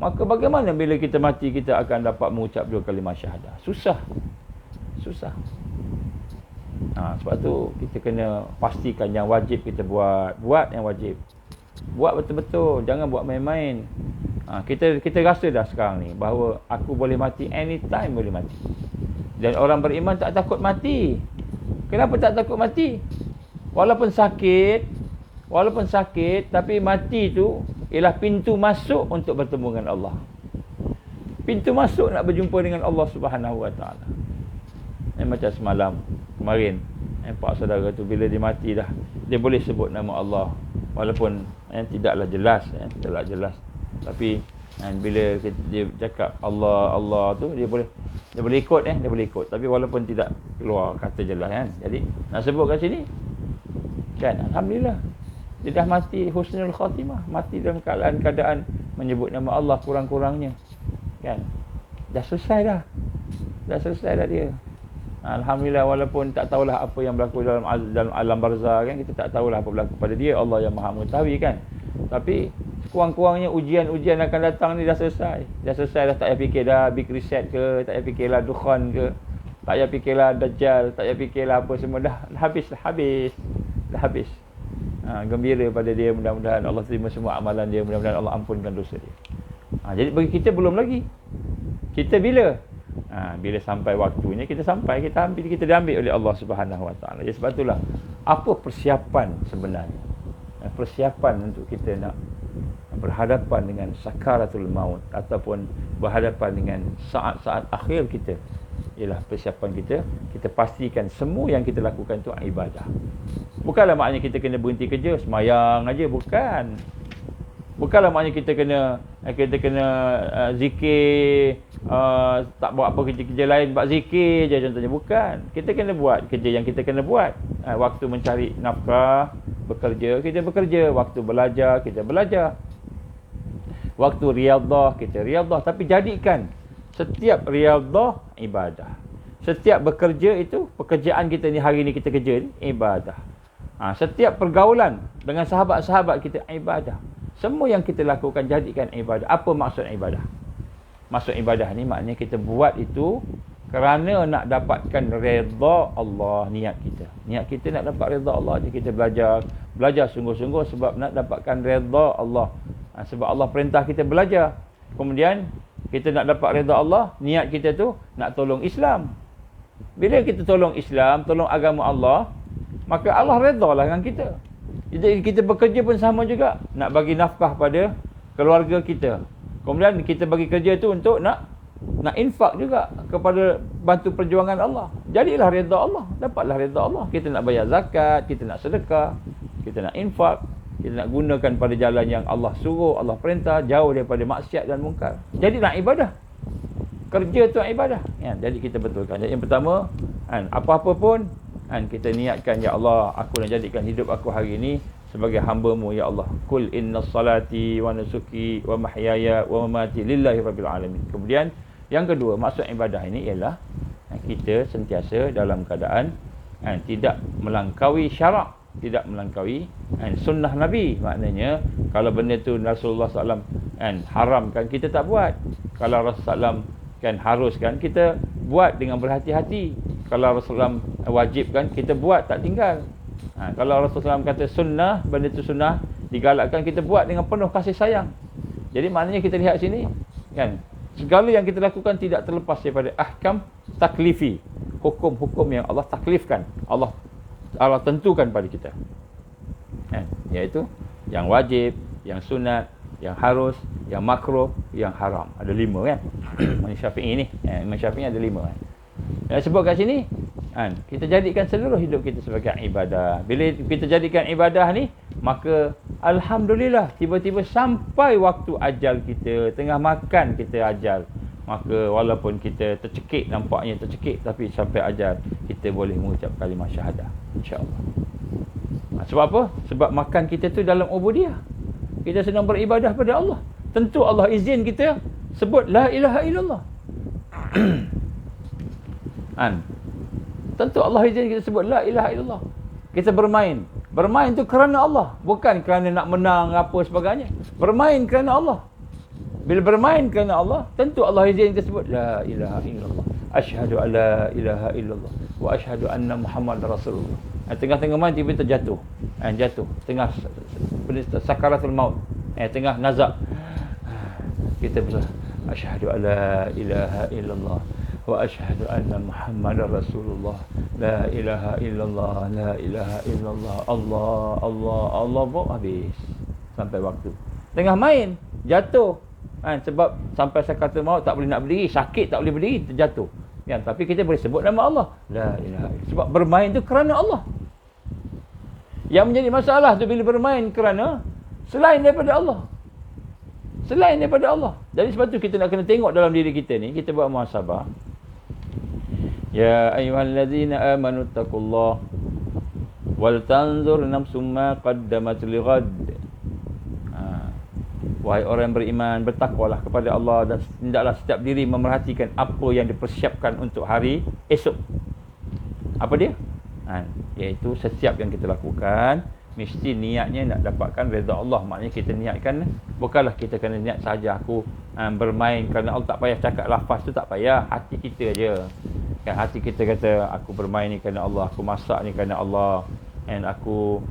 maka bagaimana bila kita mati kita akan dapat mengucap 2 kalimah syahadah? Susah. Sebab tu kita kena pastikan yang wajib kita buat yang wajib. Buat betul-betul, jangan buat main-main. Kita rasa dah sekarang ni bahawa aku boleh mati anytime, boleh mati. Dan orang beriman tak takut mati. Kenapa tak takut mati? Walaupun sakit, tapi mati tu ialah pintu masuk untuk bertemu dengan Allah. Pintu masuk nak berjumpa dengan Allah Subhanahu Wa Taala. Macam semalam, kemarin, pak saudara tu bila dia mati dah, dia boleh sebut nama Allah. Walaupun tidaklah jelas, tapi bila dia cakap Allah tu, dia boleh ikut, tapi walaupun tidak keluar kata jelas kan. Jadi nak sebut kat sini kan, alhamdulillah dia dah mati husnul khatimah, mati dalam keadaan menyebut nama Allah kurang-kurangnya kan. Dah selesai dah dia. Alhamdulillah, walaupun tak tahulah apa yang berlaku dalam alam barzah kan, kita tak tahulah apa berlaku pada dia, Allah yang Maha mengetahui kan. Tapi kurang-kurangnya ujian-ujian akan datang ni dah selesai. Dah tak payah fikir dah big reset ke, tak payah fikirlah dukhan ke, tak payah fikirlah dajjal, tak payah fikirlah apa semua, dah habis. Gembira pada dia, mudah-mudahan Allah terima semua amalan dia, mudah-mudahan Allah ampunkan dosa dia. Jadi bagi kita belum lagi. Kita bila sampai waktunya kita diambil oleh Allah Subhanahu Wa Taala. Jadi sebab itulah apa persiapan sebenarnya? Persiapan untuk kita nak berhadapan dengan sakaratul maut ataupun berhadapan dengan saat-saat akhir kita, ialah persiapan kita pastikan semua yang kita lakukan itu ibadah. Bukanlah maknanya kita kena berhenti kerja semayang aja, bukanlah maknanya kita kena zikir, tak buat apa kerja lain, buat zikir je contohnya. Bukan. Kita kena buat kerja yang kita kena buat. Waktu mencari nafkah, bekerja, kita bekerja. Waktu belajar, kita belajar. Waktu riyadhah, kita riyadhah. Tapi jadikan setiap riyadhah ibadah. Setiap bekerja itu, pekerjaan kita ni hari ni kita kerja ni, ibadah. Setiap pergaulan dengan sahabat-sahabat kita, ibadah. Semua yang kita lakukan jadikan ibadah. Apa maksud ibadah? Maksud ibadah ni maknanya kita buat itu kerana nak dapatkan redha Allah. Niat kita nak dapat redha Allah. Jadi kita belajar sungguh-sungguh sebab nak dapatkan redha Allah. Sebab Allah perintah kita belajar. Kemudian kita nak dapat redha Allah, niat kita tu nak tolong Islam. Bila kita tolong Islam, tolong agama Allah, maka Allah redha lah dengan kita. Jadi kita bekerja pun sama juga, nak bagi nafkah pada keluarga kita. Kemudian kita bagi kerja tu untuk nak infak juga kepada bantu perjuangan Allah. Jadilah redha Allah, dapatlah redha Allah. Kita nak bayar zakat, kita nak sedekah, kita nak infak, kita nak gunakan pada jalan yang Allah suruh, Allah perintah, jauh daripada maksiat dan mungkar. Jadilah ibadah. Kerja tu ibadah. Ya, jadi kita betulkan. Jadi yang pertama, apa-apa pun kita niatkan, ya Allah, aku nak jadikan hidup aku hari ini sebagai hamba-Mu, ya Allah. Kul inna salati wa nusuki wa mahyaya wa mamati lillahi rabbil alamin. Kemudian yang kedua, maksud ibadah ini ialah kita sentiasa dalam keadaan tidak melangkaui syarak, tidak melangkaui sunnah Nabi. Maknanya kalau benda tu Rasulullah SAW haramkan, kita tak buat. Kalau Rasulullah SAW haruskan, kita buat dengan berhati-hati. Kalau Rasulullah wajibkan, kita buat, tak tinggal. Kalau Rasulullah SAW kata sunnah, benda tu sunnah, digalakkan, kita buat dengan penuh kasih sayang. Jadi maknanya kita lihat sini, segala yang kita lakukan tidak terlepas daripada ahkam taklifi, hukum-hukum yang Allah taklifkan, Allah tentukan pada kita, iaitu yang wajib, yang sunat, yang harus, yang makruh, yang haram. Ada 5 kan. Imam Syafi'i ni, Imam Syafi'i ada 5 kan. Yang sebut kat sini, kita jadikan seluruh hidup kita sebagai ibadah. Bila kita jadikan ibadah ni, maka alhamdulillah, tiba-tiba sampai waktu ajal kita, tengah makan kita ajal, maka walaupun kita tercekik, nampaknya tercekik, tapi sampai ajal kita boleh mengucap kalimah syahadah, insya-Allah. Sebab apa? Sebab makan kita tu dalam ubudiyah. Kita sedang beribadah pada Allah. Tentu Allah izin kita sebut la ilaha illallah. Tentu Allah izin kita sebut la ilaha illallah. Kita bermain. Bermain tu kerana Allah, bukan kerana nak menang apa sebagainya. Bermain kerana Allah. Bila bermain kerana Allah, tentu Allah izin kita sebut la ilaha illallah. Asyhadu an la ilaha illallah wa asyhadu anna Muhammadar Rasulullah. Tengah-tengah main tiba-tiba jatuh. Jatuh tengah sakaratul maut. Tengah nazak. Kita bersah asyhadu an la ilaha illallah wa asyhadu anna Muhammadar Rasulullah. La ilaha illallah, la ilaha illallah. Allah habis sampai waktu. Tengah main, jatuh. Sebab sampai sakaratul maut tak boleh nak berdiri, sakit tak boleh berdiri, terjatuh. Tapi kita boleh sebut nama Allah. La ilaha illallah. Sebab bermain tu kerana Allah. Yang menjadi masalah tu bila bermain kerana selain daripada Allah. Selain daripada Allah. Jadi sebab tu kita nak kena tengok dalam diri kita ni, kita buat muhasabah. Ya ayyuhallazina amanu taqullah wal tanzur nafsum ma qaddamat lighad. Wahai orang yang beriman, bertakwalah kepada Allah dan hendaklah setiap diri memerhatikan apa yang dipersiapkan untuk hari esok. Apa dia? Iaitu setiap yang kita lakukan mesti niatnya nak dapatkan redha Allah. Maknanya kita niatkan, bukanlah kita kena niat saja aku bermain kerana Allah. Tak payah cakap lafaz tu, tak payah. Hati kita je. Hati kita kata aku bermain ni kerana Allah, aku masak ni kerana Allah, aku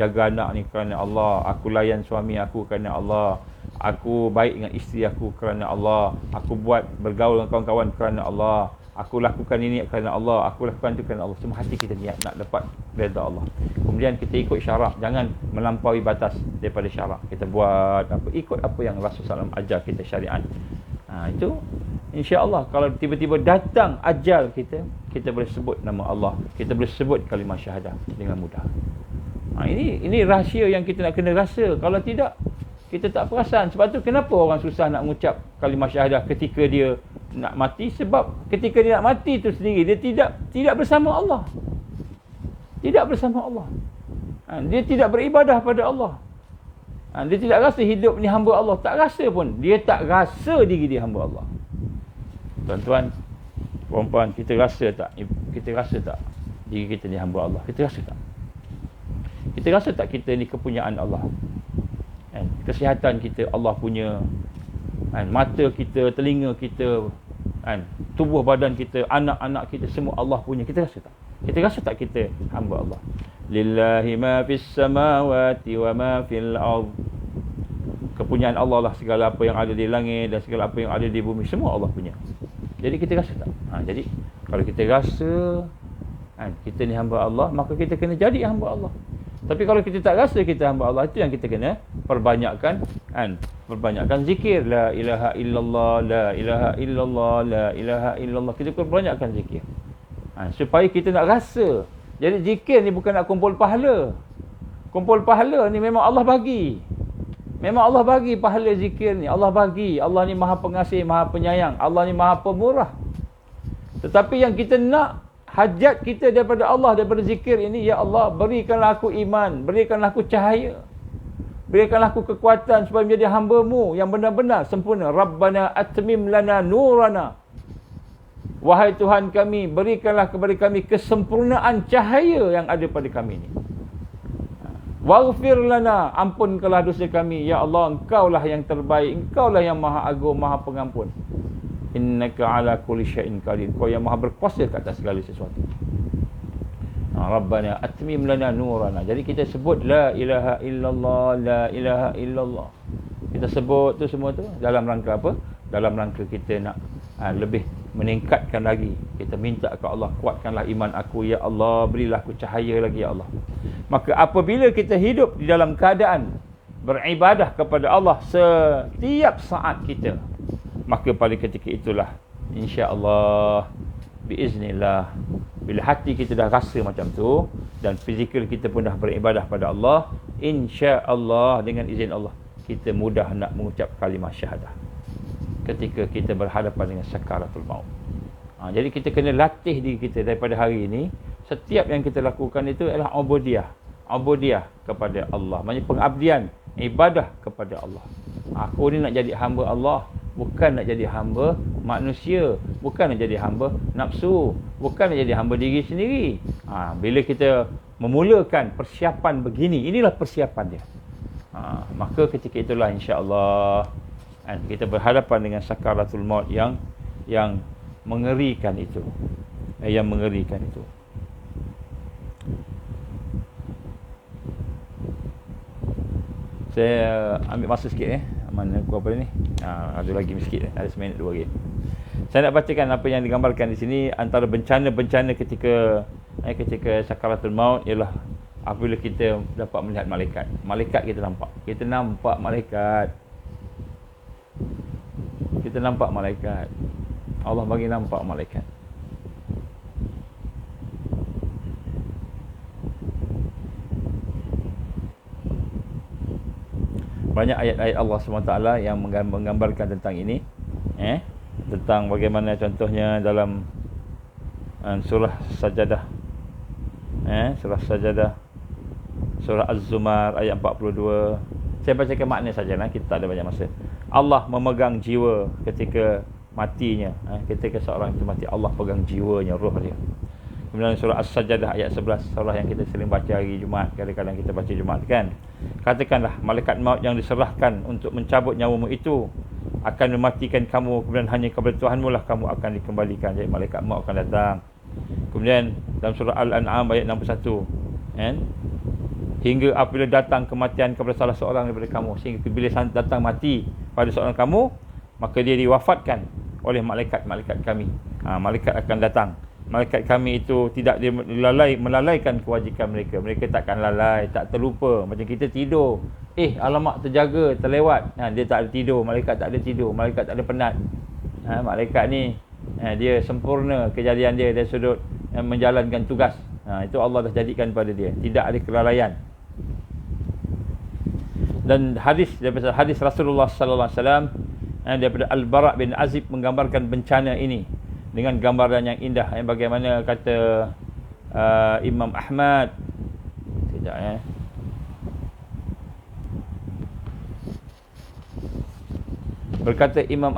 jaga anak ni kerana Allah, aku layan suami aku kerana Allah, aku baik dengan isteri aku kerana Allah, aku buat bergaul dengan kawan-kawan kerana Allah, aku lakukan ini kerana Allah, aku lakukan itu kerana Allah. Semua hati kita niat nak dapat redha Allah. Kemudian kita ikut syarak, jangan melampaui batas daripada syarak. Kita buat ikut apa yang Rasulullah SAW ajar kita, syariat. Itu insya-Allah kalau tiba-tiba datang ajal kita, kita boleh sebut nama Allah, kita boleh sebut kalimah syahadah dengan mudah. Ini rahsia yang kita nak kena rasa. Kalau tidak, kita tak perasan. Sebab tu kenapa orang susah nak mengucap kalimah syahadah ketika dia nak mati? Sebab ketika dia nak mati tu sendiri, dia tidak bersama Allah. Tidak bersama Allah. Dia tidak beribadah pada Allah. Dia tidak rasa hidup ni hamba Allah. Tak rasa pun. Dia tak rasa diri dia hamba Allah. Tuan-tuan, perempuan, kita rasa tak diri kita ni hamba Allah? Kita rasa tak? Kita rasa tak kita ni kepunyaan Allah? Kesihatan kita Allah punya. Mata kita, telinga kita, tubuh badan kita, anak-anak kita, semua Allah punya. Kita rasa tak? Kita rasa tak kita hamba Allah? Lillahi ma fis samawati wa ma fil ard. Kepunyaan Allah lah segala apa yang ada di langit dan segala apa yang ada di bumi, semua Allah punya. Jadi kita rasa tak? Jadi kalau kita rasa Kita ni hamba Allah, maka kita kena jadi hamba Allah. Tapi kalau kita tak rasa kita hamba Allah, itu yang kita kena perbanyakkan, perbanyakkan zikir, la ilaha illallah, la ilaha illallah, la ilaha illallah. Kita perbanyakkan zikir, supaya kita nak rasa. Jadi zikir ni bukan nak kumpul pahala. Kumpul pahala ni memang Allah bagi. Memang Allah bagi pahala zikir ni. Allah bagi. Allah ni maha pengasih, maha penyayang. Allah ni maha pemurah. Tetapi yang kita nak, hajat kita daripada Allah, daripada zikir ini, ya Allah, berikanlah aku iman, berikanlah aku cahaya, berikanlah aku kekuatan supaya menjadi hamba-Mu yang benar-benar sempurna. Rabbana atmim lana nurana. Wahai Tuhan kami, berikanlah kepada kami kesempurnaan cahaya yang ada pada kami ini. Waghfir lana, ampunkanlah dosa kami. Ya Allah, Engkaulah yang terbaik, Engkaulah yang maha agung, maha pengampun. Innaka ala kulli syai'in qadir. Kau yang maha berkuasa ke atas segala sesuatu. Rabbana atmim lana nurana. Jadi kita sebut la ilaha illallah, la ilaha illallah. Kita sebut tu semua tu dalam rangka apa? Dalam rangka kita nak lebih meningkatkan lagi. Kita minta ke Allah, kuatkanlah iman aku ya Allah, berilah aku cahaya lagi ya Allah. Maka apabila kita hidup di dalam keadaan beribadah kepada Allah setiap saat kita, maka pada ketika itulah insya-Allah, biiznillah, bila hati kita dah rasa macam tu dan fizikal kita pun dah beribadah pada Allah, insya-Allah dengan izin Allah kita mudah nak mengucap kalimah syahadah ketika kita berhadapan dengan sakaratul maut. Jadi kita kena latih diri kita daripada hari ini. Setiap yang kita lakukan itu adalah ubudiyah kepada Allah. Maksudnya pengabdian, ibadah kepada Allah. Aku ni nak jadi hamba Allah, bukan nak jadi hamba manusia, bukan nak jadi hamba nafsu, bukan nak jadi hamba diri sendiri. Bila kita memulakan persiapan begini, inilah persiapan dia. Maka ketika itulah insya-Allah kita berhadapan dengan sakaratul maut yang mengerikan itu. Yang mengerikan itu. Saya ambil masa sikit mana aku apa ni? Ada lagi sikit, ada seminit dua lagi. Saya nak bacakan apa yang digambarkan di sini. Antara bencana-bencana ketika sakaratul maut ialah apabila kita dapat melihat malaikat. Malaikat kita nampak. Kita nampak malaikat. Kita nampak malaikat. Allah bagi nampak malaikat. Banyak ayat-ayat Allah SWT yang menggambarkan tentang ini. Tentang bagaimana contohnya dalam surah Sajadah. Surah Sajadah, surah Az-Zumar ayat 42. Saya bacakan makna saja, kita tak ada banyak masa. Allah memegang jiwa ketika matinya. Ketika seorang itu mati, Allah pegang jiwanya, roh dia. Kemudian surah As-Sajadah ayat 11, surah yang kita sering baca hari Jumaat, kadang-kadang kita baca Jumaat kan. Katakanlah, malaikat maut yang diserahkan untuk mencabut nyawamu itu akan mematikan kamu, kemudian hanya kepada Tuhanmu lah kamu akan dikembalikan. Jadi malaikat maut akan datang. Kemudian dalam surah Al-An'am ayat 61, hingga apabila datang kematian kepada salah seorang daripada kamu, sehingga bila datang mati pada seorang kamu, maka dia diwafatkan oleh malaikat-malaikat kami. Malaikat akan datang. Malaikat kami itu tidak melalaikan kewajikan mereka. Mereka takkan lalai, tak terlupa. Macam kita tidur, alamak terjaga, terlewat. Dia tak ada tidur, malaikat tak ada tidur, malaikat tak ada penat. Malaikat ni dia sempurna kejadian dia dari sudut menjalankan tugas. Itu Allah dah jadikan pada dia, tidak ada kelalaian. Dan daripada hadis Rasulullah sallallahu alaihi wasallam daripada Al-Bara' bin Azib menggambarkan bencana ini dengan gambaran yang indah. Bagaimana kata Imam Ahmad, berkata Imam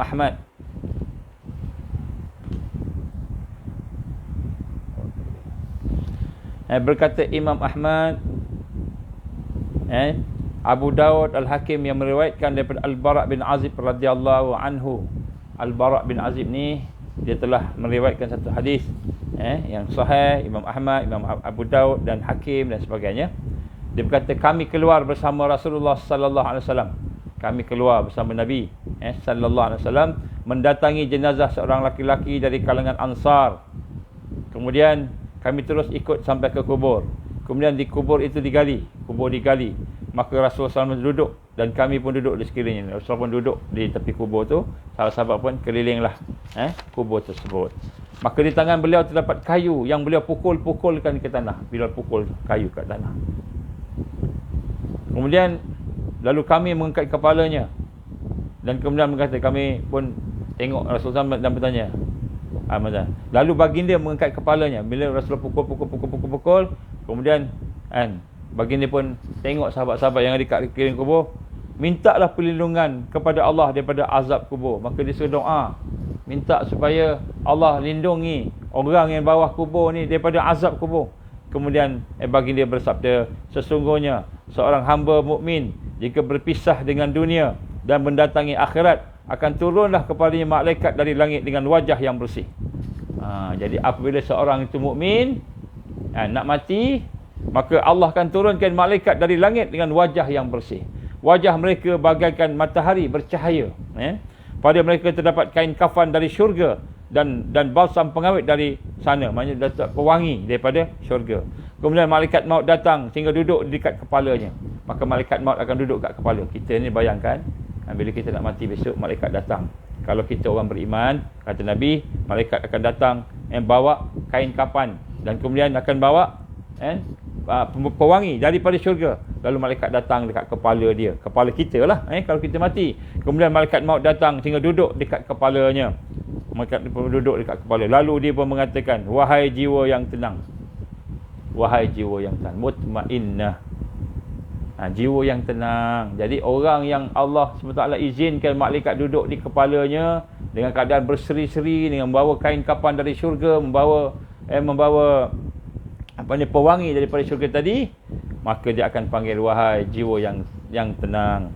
Ahmad, Abu Daud Al-Hakim yang meriwayatkan daripada Al-Bara' bin Azib radhiyallahu anhu. Al-Bara' bin Azib ni dia telah meriwayatkan satu hadis yang sahih, Imam Ahmad, Imam Abu Daud dan Hakim dan sebagainya. Dia berkata, kami keluar bersama Rasulullah sallallahu alaihi wasallam. Kami keluar bersama Nabi sallallahu alaihi wasallam mendatangi jenazah seorang laki-laki dari kalangan Ansar. Kemudian kami terus ikut sampai ke kubur. Kemudian di kubur itu digali, maka Rasulullah SAW duduk dan kami pun duduk di sekelilingnya. Rasulullah pun duduk di tepi kubur tu, sahabat-sahabat pun kelilinglah kubur tersebut. Maka di tangan beliau terdapat kayu yang beliau pukul-pukulkan ke tanah. Bila pukul kayu kat tanah. Kemudian lalu kami mengangkat kepalanya dan kemudian berkata, kami pun tengok Rasulullah SAW dan bertanya, lalu baginda mengangkat kepalanya bila Rasulullah pukul, kemudian baginda pun tengok sahabat-sahabat yang ada kat keliling kubur, mintalah perlindungan kepada Allah daripada azab kubur. Maka dia suruh doa, minta supaya Allah lindungi orang yang bawah kubur ni daripada azab kubur. Kemudian baginda bersabda, sesungguhnya seorang hamba mukmin jika berpisah dengan dunia dan mendatangi akhirat, akan turunlah kepadanya malaikat dari langit dengan wajah yang bersih. Jadi apabila seorang itu mukmin nak mati, maka Allah akan turunkan malaikat dari langit dengan wajah yang bersih. Wajah mereka bagaikan matahari bercahaya. Pada mereka terdapat kain kafan dari syurga dan balsam pengawet dari sana, maknanya dapat pewangi daripada syurga. Kemudian malaikat maut datang sehingga duduk di dekat kepalanya. Maka malaikat maut akan duduk kat kepala. Kita ni bayangkan, bila kita nak mati besok, malaikat datang. Kalau kita orang beriman, kata Nabi, malaikat akan datang bawa kain kafan dan kemudian akan bawa pewangi daripada syurga. Lalu malaikat datang dekat kepala dia, kepala kita lah kalau kita mati. Kemudian malaikat maut datang sehingga duduk dekat kepalanya. Malaikat duduk dekat kepala. Lalu dia pun mengatakan, wahai jiwa yang tenang, wahai jiwa yang tenang, mutmainnah, jiwa yang tenang. Jadi orang yang Allah SWT izinkan malaikat duduk di kepalanya dengan keadaan berseri-seri, dengan membawa kain kafan dari syurga, membawa pewangi daripada syurga tadi, maka dia akan panggil, wahai jiwa yang tenang,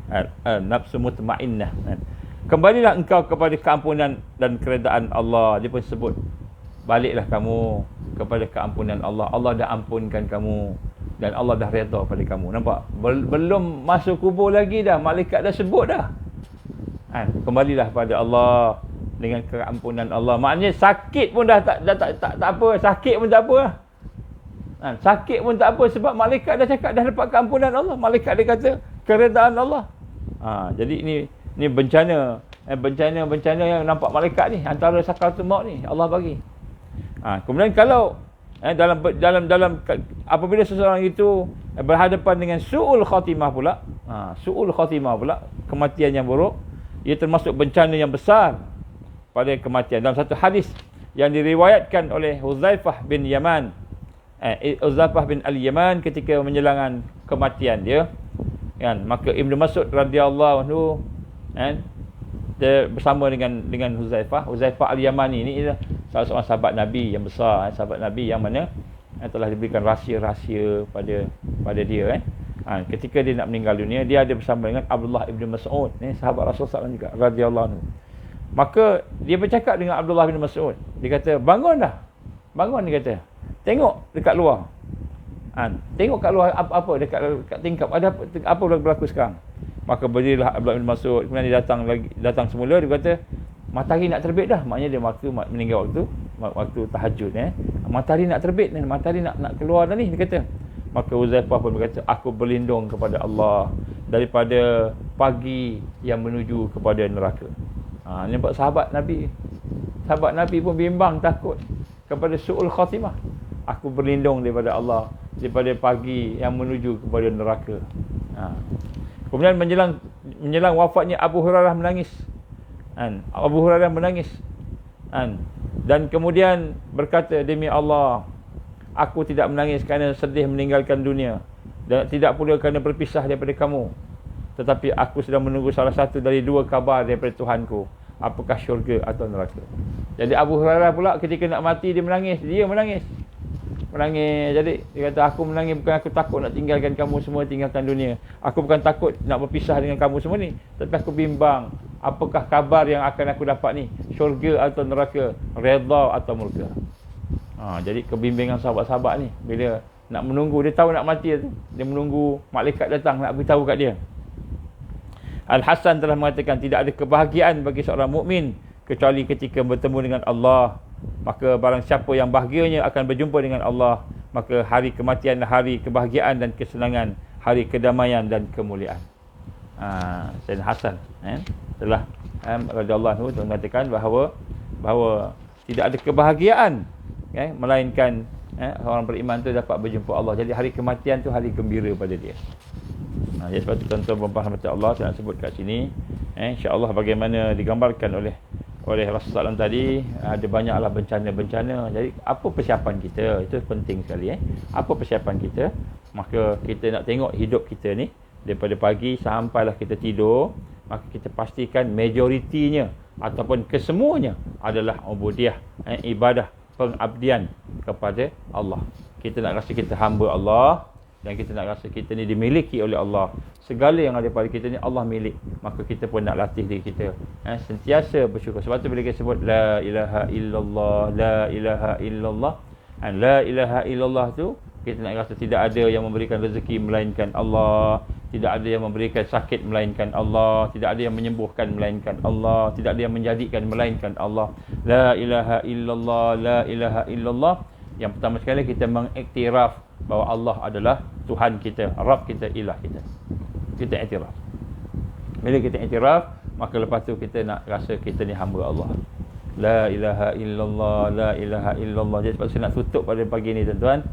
nafsu mutmainnah, kembalilah engkau kepada keampunan dan keredaan Allah. Dia pun sebut, baliklah kamu kepada keampunan Allah. Allah dah ampunkan kamu dan Allah dah redha pada kamu. Nampak? Belum masuk kubur lagi dah malaikat dah sebut dah. Kembalilah pada Allah dengan keampunan Allah. Maknanya sakit pun dah tak apa, sakit pun tak apa. Sakit pun tak apa sebab malaikat dah cakap dah dapat keampunan Allah. Malaikat dia kata keredaan Allah. Jadi ini bencana yang nampak malaikat ni antara sakaratul maut ni Allah bagi. Kemudian kalau dalam apabila seseorang itu berhadapan dengan su'ul khatimah pula, kematian yang buruk, ia termasuk bencana yang besar pada kematian. Dalam satu hadis yang diriwayatkan oleh Huzaifah bin Yaman, Huzaifah bin Al-Yaman ketika menjelangan kematian dia, maka Ibnu Mas'ud radhiyallahu anhu dia bersama dengan Huzaifah Al-Yamani ni salah seorang sahabat Nabi yang besar, sahabat Nabi yang mana telah diberikan rahsia-rahsia pada dia ketika dia nak meninggal dunia, dia ada bersama dengan Abdullah ibn Mas'ud ni, sahabat Rasulullah SAW juga radhiyallahu anhu. Maka dia bercakap dengan Abdullah bin Mas'ud, dia kata, bangun, dia kata, tengok dekat luar, tengok kat luar apa dekat tingkap, ada apa berlaku sekarang. Maka berdirilah Abdullah bin Mas'ud, kemudian dia datang semula, dia kata, matahari nak terbit dah. Maknanya dia meninggal waktu tahajud. Matahari nak terbit, matahari nak keluar dah ni, dia kata. Maka Huzaifah pun berkata, aku berlindung kepada Allah daripada pagi yang menuju kepada neraka. Nampak sahabat Nabi pun bimbang, takut kepada su'ul khatimah. Aku berlindung daripada Allah daripada pagi yang menuju kepada neraka. Kemudian menjelang wafatnya Abu Hurairah menangis. Dan kemudian berkata, demi Allah, aku tidak menangis kerana sedih meninggalkan dunia, dan tidak pula kerana berpisah daripada kamu, tetapi aku sedang menunggu salah satu dari dua kabar daripada Tuhanku, apakah syurga atau neraka. Jadi Abu Hurairah pula ketika nak mati dia menangis. Jadi dia kata, aku menangis bukan aku takut nak tinggalkan kamu semua, tinggalkan dunia. Aku bukan takut nak berpisah dengan kamu semua ni, tapi aku bimbang apakah kabar yang akan aku dapat ni, syurga atau neraka, redha atau murka. Jadi kebimbingan sahabat-sahabat ni bila nak menunggu, dia tahu nak mati tu, dia menunggu malaikat datang nak beritahu kat dia. Al-Hasan telah mengatakan, tidak ada kebahagiaan bagi seorang mukmin kecuali ketika bertemu dengan Allah maka barang siapa yang bahagianya akan berjumpa dengan Allah, maka hari kematian hari kebahagiaan dan kesenangan, hari kedamaian dan kemuliaan. Sayyidina Hasan telah radhiyallahu anhu mengatakan bahawa tidak ada kebahagiaan melainkan orang beriman tu dapat berjumpa Allah. Jadi hari kematian tu hari gembira pada dia. Jadi sebab tu tuan-tuan dan puan Allah saya nak sebut kat sini, insya-Allah bagaimana digambarkan oleh Rasulullah SAW tadi, ada banyaklah bencana-bencana. Jadi apa persiapan kita? Itu penting sekali. Apa persiapan kita? Maka kita nak tengok hidup kita ni daripada pagi sampailah kita tidur, maka kita pastikan majoritinya ataupun kesemuanya adalah ubudiyah, ibadah, pengabdian kepada Allah. Kita nak rasa kita hamba Allah, dan kita nak rasa kita ni dimiliki oleh Allah. Segala yang ada pada kita ni Allah milik. Maka kita pun nak latih diri kita sentiasa bersyukur. Sebab tu bila kita sebut la ilaha illallah, la ilaha illallah, la ilaha illallah tu kita nak rasa tidak ada yang memberikan rezeki melainkan Allah, tidak ada yang memberikan sakit melainkan Allah, tidak ada yang menyembuhkan melainkan Allah, tidak ada yang menjadikan melainkan Allah. La ilaha illallah, la ilaha illallah. Yang pertama sekali kita mengiktiraf bahawa Allah adalah Tuhan kita, Rabb kita, ilah kita. Kita iktiraf. Bila kita iktiraf, maka lepas tu kita nak rasa kita ni hamba Allah. La ilaha illallah, la ilaha illallah. Jadi sebab saya nak tutup pada pagi ni tuan-tuan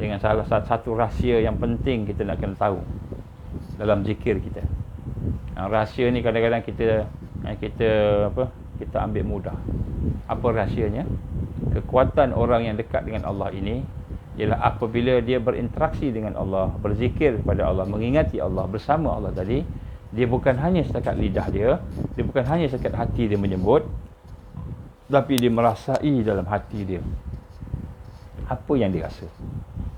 dengan salah satu rahsia yang penting kita nak kena tahu dalam zikir kita. Rahsia ni kadang-kadang kita ambil mudah. Apa rahsianya? Kekuatan orang yang dekat dengan Allah ini ialah apabila dia berinteraksi dengan Allah, berzikir kepada Allah, mengingati Allah, bersama Allah tadi, dia bukan hanya setakat lidah dia bukan hanya setakat hati dia menyebut, tapi dia merasai dalam hati dia apa yang dia rasa.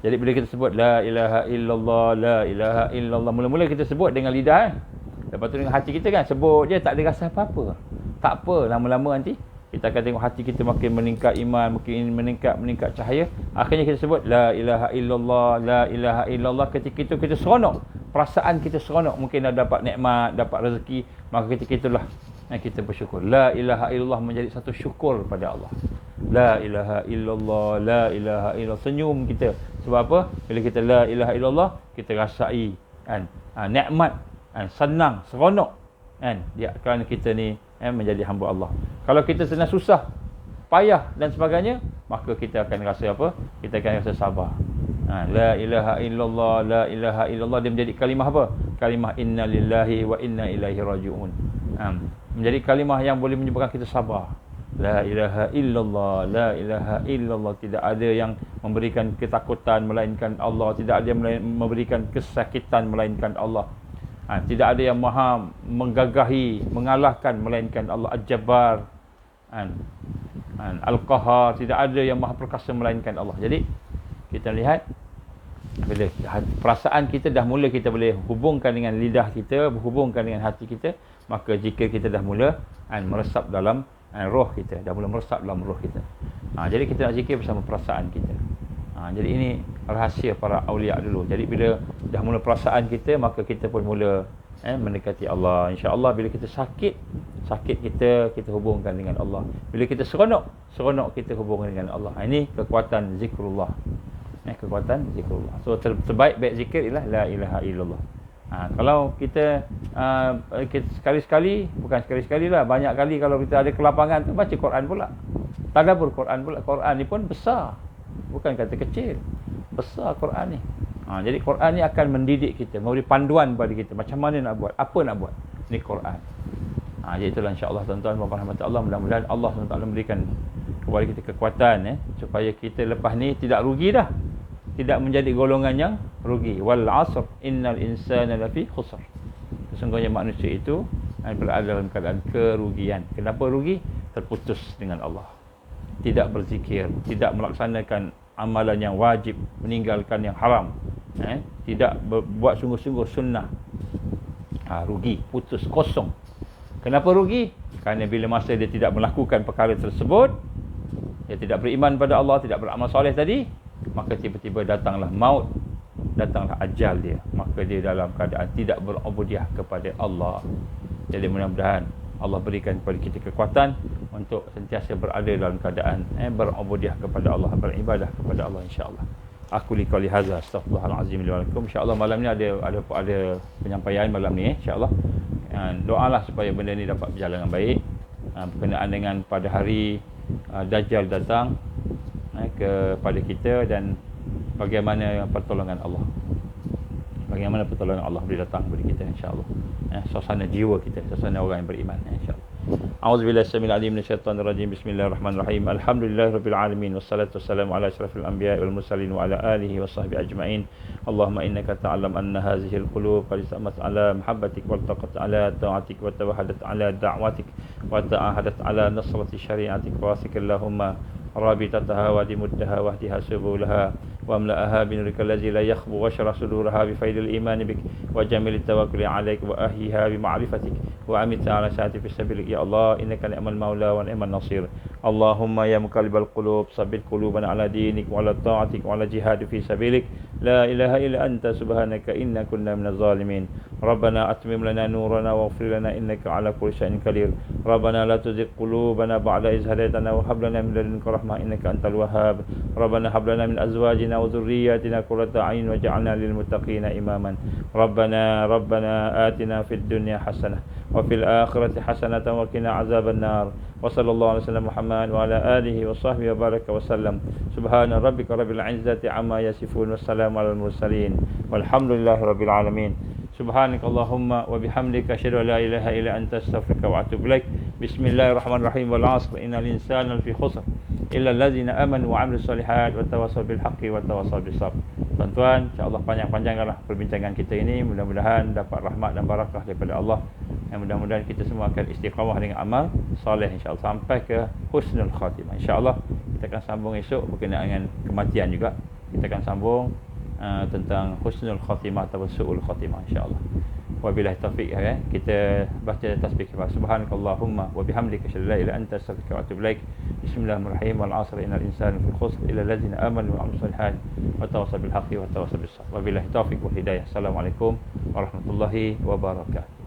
Jadi bila kita sebut la ilaha illallah, la ilaha illallah, mula-mula kita sebut dengan lidah lepas tu dengan hati kita kan sebut je, tak ada rasa apa-apa. Tak apa, lama-lama nanti kita akan tengok hati kita makin meningkat iman, makin meningkat cahaya. Akhirnya kita sebut la ilaha illallah, la ilaha illallah. Ketika itu kita seronok, perasaan kita seronok, mungkin dah dapat nikmat, dapat rezeki, maka ketika itulah kita bersyukur. La ilaha illallah menjadi satu syukur pada Allah. La ilaha illallah, la ilaha illallah. Senyum kita. Sebab apa? Bila kita la ilaha illallah, kita rasai nikmat, senang, seronok dia kerana kita ni menjadi hamba Allah. Kalau kita sedang susah, payah dan sebagainya, maka kita akan rasa apa? Kita akan rasa sabar. La ilaha illallah, la ilaha illallah, dia menjadi kalimah apa? Kalimah inna lillahi wa inna ilaihi raji'un. Menjadi kalimah yang boleh menyebabkan kita sabar. La ilaha illallah, la ilaha illallah. Tidak ada yang memberikan ketakutan melainkan Allah, tidak ada yang memberikan kesakitan melainkan Allah. Tidak ada yang maha menggagahi, mengalahkan melainkan Allah. Al-Jabbar, Al-Qahar, tidak ada yang maha perkasa melainkan Allah. Jadi kita lihat bila perasaan kita dah mula, kita boleh hubungkan dengan lidah kita, berhubungkan dengan hati kita, maka zikir kita dah mula meresap dalam roh kita, dah mula meresap dalam roh kita. Jadi kita nak zikir bersama perasaan kita. Jadi ini rahsia para awliya dulu. Jadi bila dah mula perasaan kita, maka kita pun mula mendekati Allah. InsyaAllah bila kita sakit kita hubungkan dengan Allah. Bila kita seronok kita hubungkan dengan Allah. Ini kekuatan zikrullah. Kekuatan zikrullah. So terbaik zikir ialah la ilaha illallah. Kalau kita sekali-sekali, bukan sekali-sekali lah, banyak kali kalau kita ada kelapangan tu baca Quran pula. Tadabbur Quran pula. Quran ni pun besar. Bukan kata kecil. Besar Quran ni. Jadi Quran ni akan mendidik kita, memberi panduan kepada kita macam mana nak buat, apa nak buat. Ni Quran. Jadi itulah insya-Allah tuan-tuan dan puan-puan Allah, mudah-mudahan Allah SWT memberikan kepada kita kekuatan supaya kita lepas ni tidak rugi dah. Tidak menjadi golongan yang rugi. Wal 'asr innal insana lafi khusr. Sesungguhnya manusia itu berada dalam keadaan kerugian. Kenapa rugi? Terputus dengan Allah. Tidak berzikir, tidak melaksanakan amalan yang wajib, meninggalkan yang haram, tidak buat sungguh-sungguh sunnah. Rugi, putus, kosong. Kenapa rugi? Kerana bila masa dia tidak melakukan perkara tersebut, dia tidak beriman pada Allah, tidak beramal soleh tadi, maka tiba-tiba datanglah maut, datanglah ajal dia, maka dia dalam keadaan tidak berubudiah kepada Allah. Jadi mudah-mudahan Allah berikan kepada kita kekuatan untuk sentiasa berada dalam keadaan berubudiah kepada Allah, beribadah kepada Allah, insya-Allah. Aku li qouli hadza astaghfirullahalazim li wa lakum. Insya-Allah malam ni ada penyampaian malam ni, insya-Allah. Doalah supaya benda ni dapat berjalan dengan baik, berkenaan dengan pada hari Dajjal datang kepada kita, dan bagaimana pertolongan Allah, bagaimana pertolongan Allah boleh datang kepada kita, insya-Allah. Suasana jiwa kita, suasana orang yang beriman, insya-Allah. A'udzubillahi samil alim minasyaitonir rajim. Bismillahirrahmanirrahim. Alhamdulillahirabbil alamin wassalatu wassalamu ala asyrafil anbiya'i wal mursalin wa ala alihi washabbihi ajma'in. Allahumma innaka ta'lam anna hadhihi al-qulub qad istamat ala mahabbatik wa taqat ala ta'atik wa tawahadat ala da'watik wa ta'ahadat ala nasrati syari'atik wa Allahumma رابطتها ودمدها واهدها سبلها واملأها بنورك الذي لا يخبو واشرح صدورها بفيض الإيمان بك وجميل التوكل عليك وأهيها بمعرفتك وأمتها على ساعة في سبيلك. يا الله إنك نعم المولى ونعم النصير. اللهم يا مقلب القلوب ثبت قلوبنا على دينك وعلى طاعتك وعلى جهاد في سبيلك. لا إله إلا أنت سبحانك إنا كنا من الظالمين. ربنا أتمم لنا نورنا واغفر لنا إنك على كل شيء قدير. ربنا لا تزغ قلوبنا بعد إذ هديتنا وهب لنا من لدنك رحمة إنك أنت الوهاب. ربنا هب لنا من أزواجنا وذرياتنا قرة أعين واجعلنا للمتقين إماما. ربنا آتنا في الدنيا حسنة وفي الآخرة حسنة وقنا عذاب النار. وصلى الله على سيدنا محمد وعلى آله وصحبه وبارك وسلم. سبحان ربك رب العزة عما يصفون والسلام على المرسلين والحمد لله رب العالمين. سبحانك اللهم وبحمدك أشهد أن لا إله إلا أنت أستغفرك وأتوب إليك. بسم الله الرحمن الرحيم. والعصر إن الإنسان لفي خسر إلا الذين آمنوا وعملوا الصالحات وتواصوا بالحق وتواصوا بالصبر. Tuan-tuan, insya-Allah panjang-panjangkanlah perbincangan kita ini, mudah-mudahan dapat rahmat dan barakah daripada Allah. Dan mudah-mudahan kita semua akan istiqamah dengan amal soleh, insya-Allah sampai ke husnul khatimah. Insya-Allah kita akan sambung esok berkenaan dengan kematian juga. Kita akan sambung tentang husnul khatimah atau su'ul khatimah, insya-Allah. Wabillahi taufiq. Kita baca tasbih kita. Subhanakallahumma wa bihamdika asyhadu an la ilaha illa anta astaghfiruka wa atubu ilaik. Bismillahirrahmanirrahim. Wal 'asri innal insana lafi khusr illa allazina amanu wa 'amilus shalihat wa tawassaw bil haqqi wa tawassaw bis sabr. Wabillahi taufiq wal hidayah. Assalamualaikum warahmatullahi wabarakatuh.